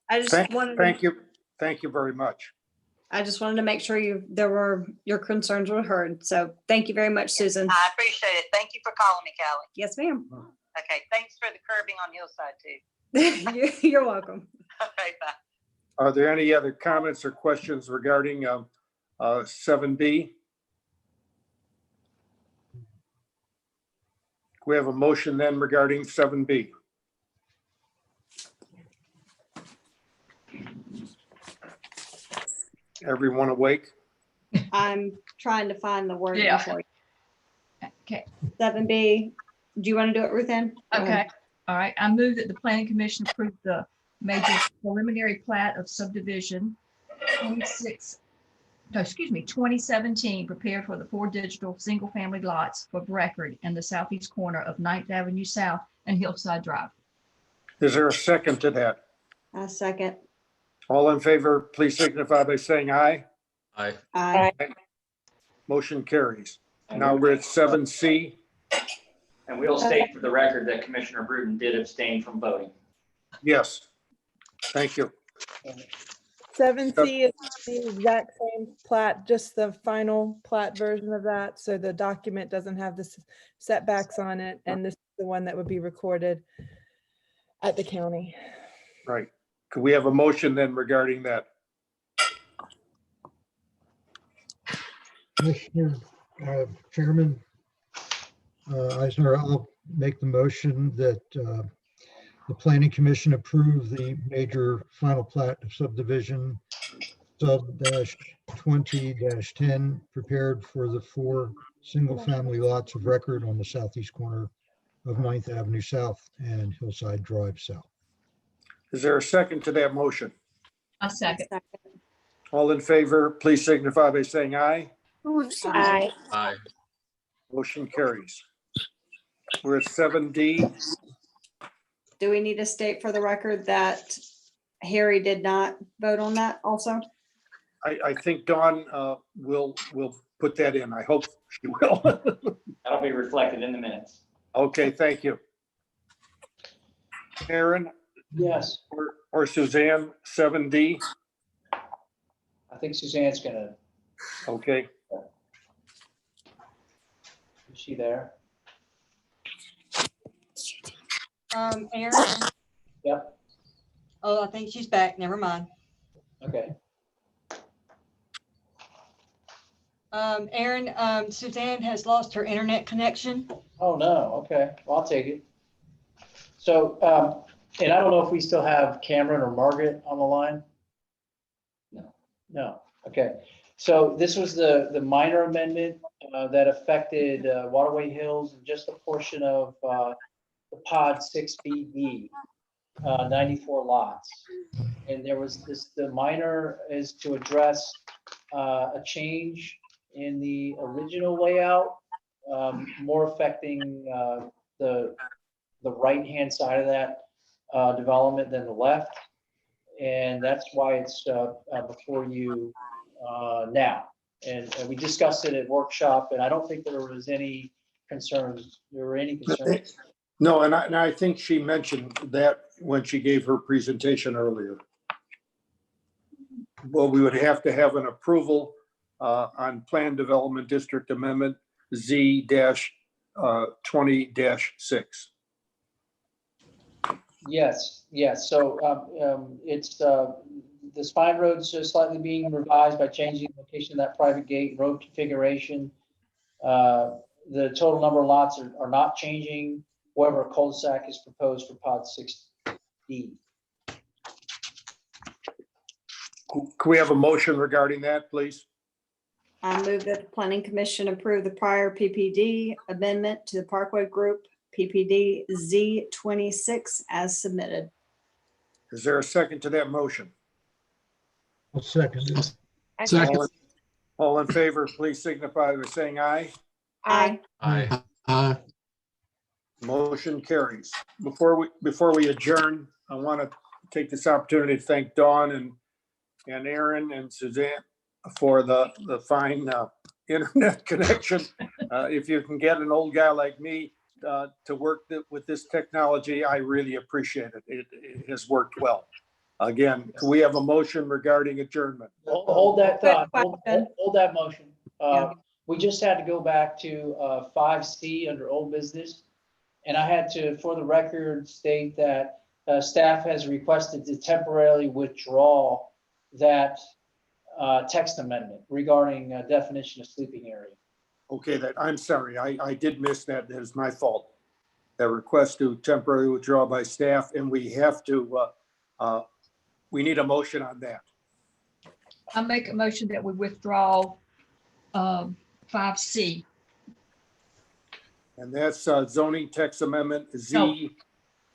I just wanted Thank you. Thank you very much. I just wanted to make sure your concerns were heard. So thank you very much, Susan. I appreciate it. Thank you for calling me, Kelly. Yes, ma'am. Okay, thanks for the curbing on Hillside too. You're welcome. Okay, bye. Are there any other comments or questions regarding 7B? we have a motion then regarding 7B? Everyone awake? I'm trying to find the wording Yeah. for you. Okay, 7B, do you want to do it, Ruth Ann? Go ahead. okay. All right, I move that the planning commission approve the major preliminary plat of subdivision 2017, prepared for the 4 digital single-family lots of record in the southeast corner of 9th Avenue South and Hillside Drive. Is there a second to that? A second. All in favor, please signify by saying aye. Aye. Aye. Motion carries. Now we're at 7C. And we'll state for the record that Commissioner Bruton did abstain from voting. Yes. Thank you. 7C is the exact same plat, just the final plat version of that. So the document doesn't have the setbacks on it. And this is the one that would be recorded at the county. Right. Could we have a motion then regarding that? Commissioner, Chairman Eisner, I'll make the motion that the planning commission approve the major final plat of subdivision sub-20-10 prepared for the 4 single-family lots of record on the southeast corner of 9th Avenue South and Hillside Drive South. Is there a second to that motion? A second. All in favor, please signify by saying aye. Aye. Aye. Motion carries. We're at 7D. Do we need to state for the record that Harry did not vote on that also? I think Dawn will put that in. I hope she will. That'll be reflected in the minutes. Okay, thank you. Aaron Yes, or Suzanne, 7D. I think Suzanne's gonna, Okay, is she there? Aaron? Yep, Oh, I think she's back. Never mind. okay. Aaron, Suzanne has lost her internet connection. Oh, no, okay, well, I'll take it. So, and I don't know if we still have Cameron or Margaret on the line? No, okay. So this was the minor amendment that affected Waterway Hills, and just a portion of the pod 6BE, 94 lots. And there was the minor is to address a change in the original layout, more affecting the right-hand side of that development than the left. And that's why it's before you now. And we discussed it at workshop, and I don't think there was any concerns. There were any concerns. no, and I think she mentioned that when she gave her presentation earlier. Well, we would have to have an approval on Plan Development District Amendment Z-20-6. Yes, yes. So it's the spine road's just slightly being revised by changing the location of that private gate, road configuration. The total number of lots are not changing. However, a cul-de-sac is proposed for pod 6D. Can we have a motion regarding that, please? I move that the planning commission approve the prior PPD amendment to the Parkway Group PPD Z26 as submitted. Is there a second to that motion? I'll second it. Second. All in favor, please signify by saying aye. Aye. Aye. Aye. Motion carries. Before we adjourn, I want to take this opportunity to thank Dawn and Aaron and Suzanne for the fine internet connection. If you can get an old guy like me to work with this technology, I really appreciate it. It has worked well. Again, can we have a motion regarding adjournment? Hold that thought. Quick question. Hold that motion. Yeah. We just had to go back to 5C under old business. And I had to, for the record, state that staff has requested to temporarily withdraw that text amendment regarding definition of sleeping area. Okay, I'm sorry. I did miss that. That is my fault. that request to temporarily withdraw by staff, and we have to, we need a motion on that. I make a motion that we withdraw 5C. And that's zoning text amendment No.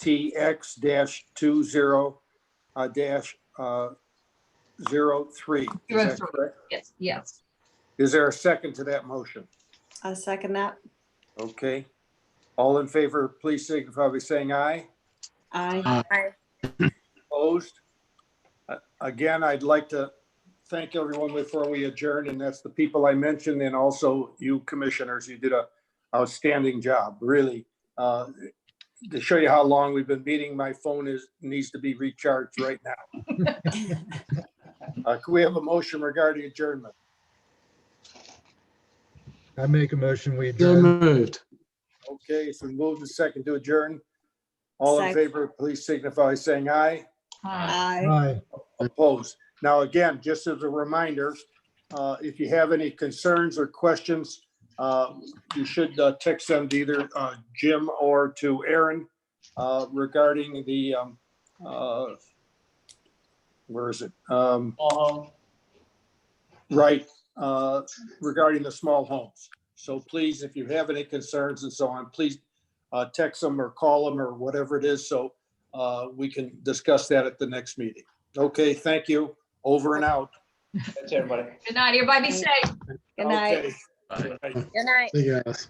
ZTX-20-03. Is that correct? Yes, yes. Is there a second to that motion? I second that. Okay. All in favor, please signify by saying aye. Aye. Opposed? Again, I'd like to thank everyone before we adjourn, and that's the people I mentioned, and also you commissioners. You did a outstanding job, really. To show you how long we've been meeting, my phone needs to be recharged right now. Can we have a motion regarding adjournment? I make a motion, we So adjourn. moved. Okay, so move the second to adjourn. All in Second. favor, please signify by saying aye. Aye. Aye. Opposed. Now, again, just as a reminder, if you have any concerns or questions, you should text them to either Jim or to Aaron regarding the, where is it? Right, regarding the small homes. So please, if you have any concerns and so on, please text them or call them or whatever it is, so we can discuss that at the next meeting. Okay, thank you. Over and out. That's everybody. Good night, everybody be safe. Good night. Okay. Good night. See you guys.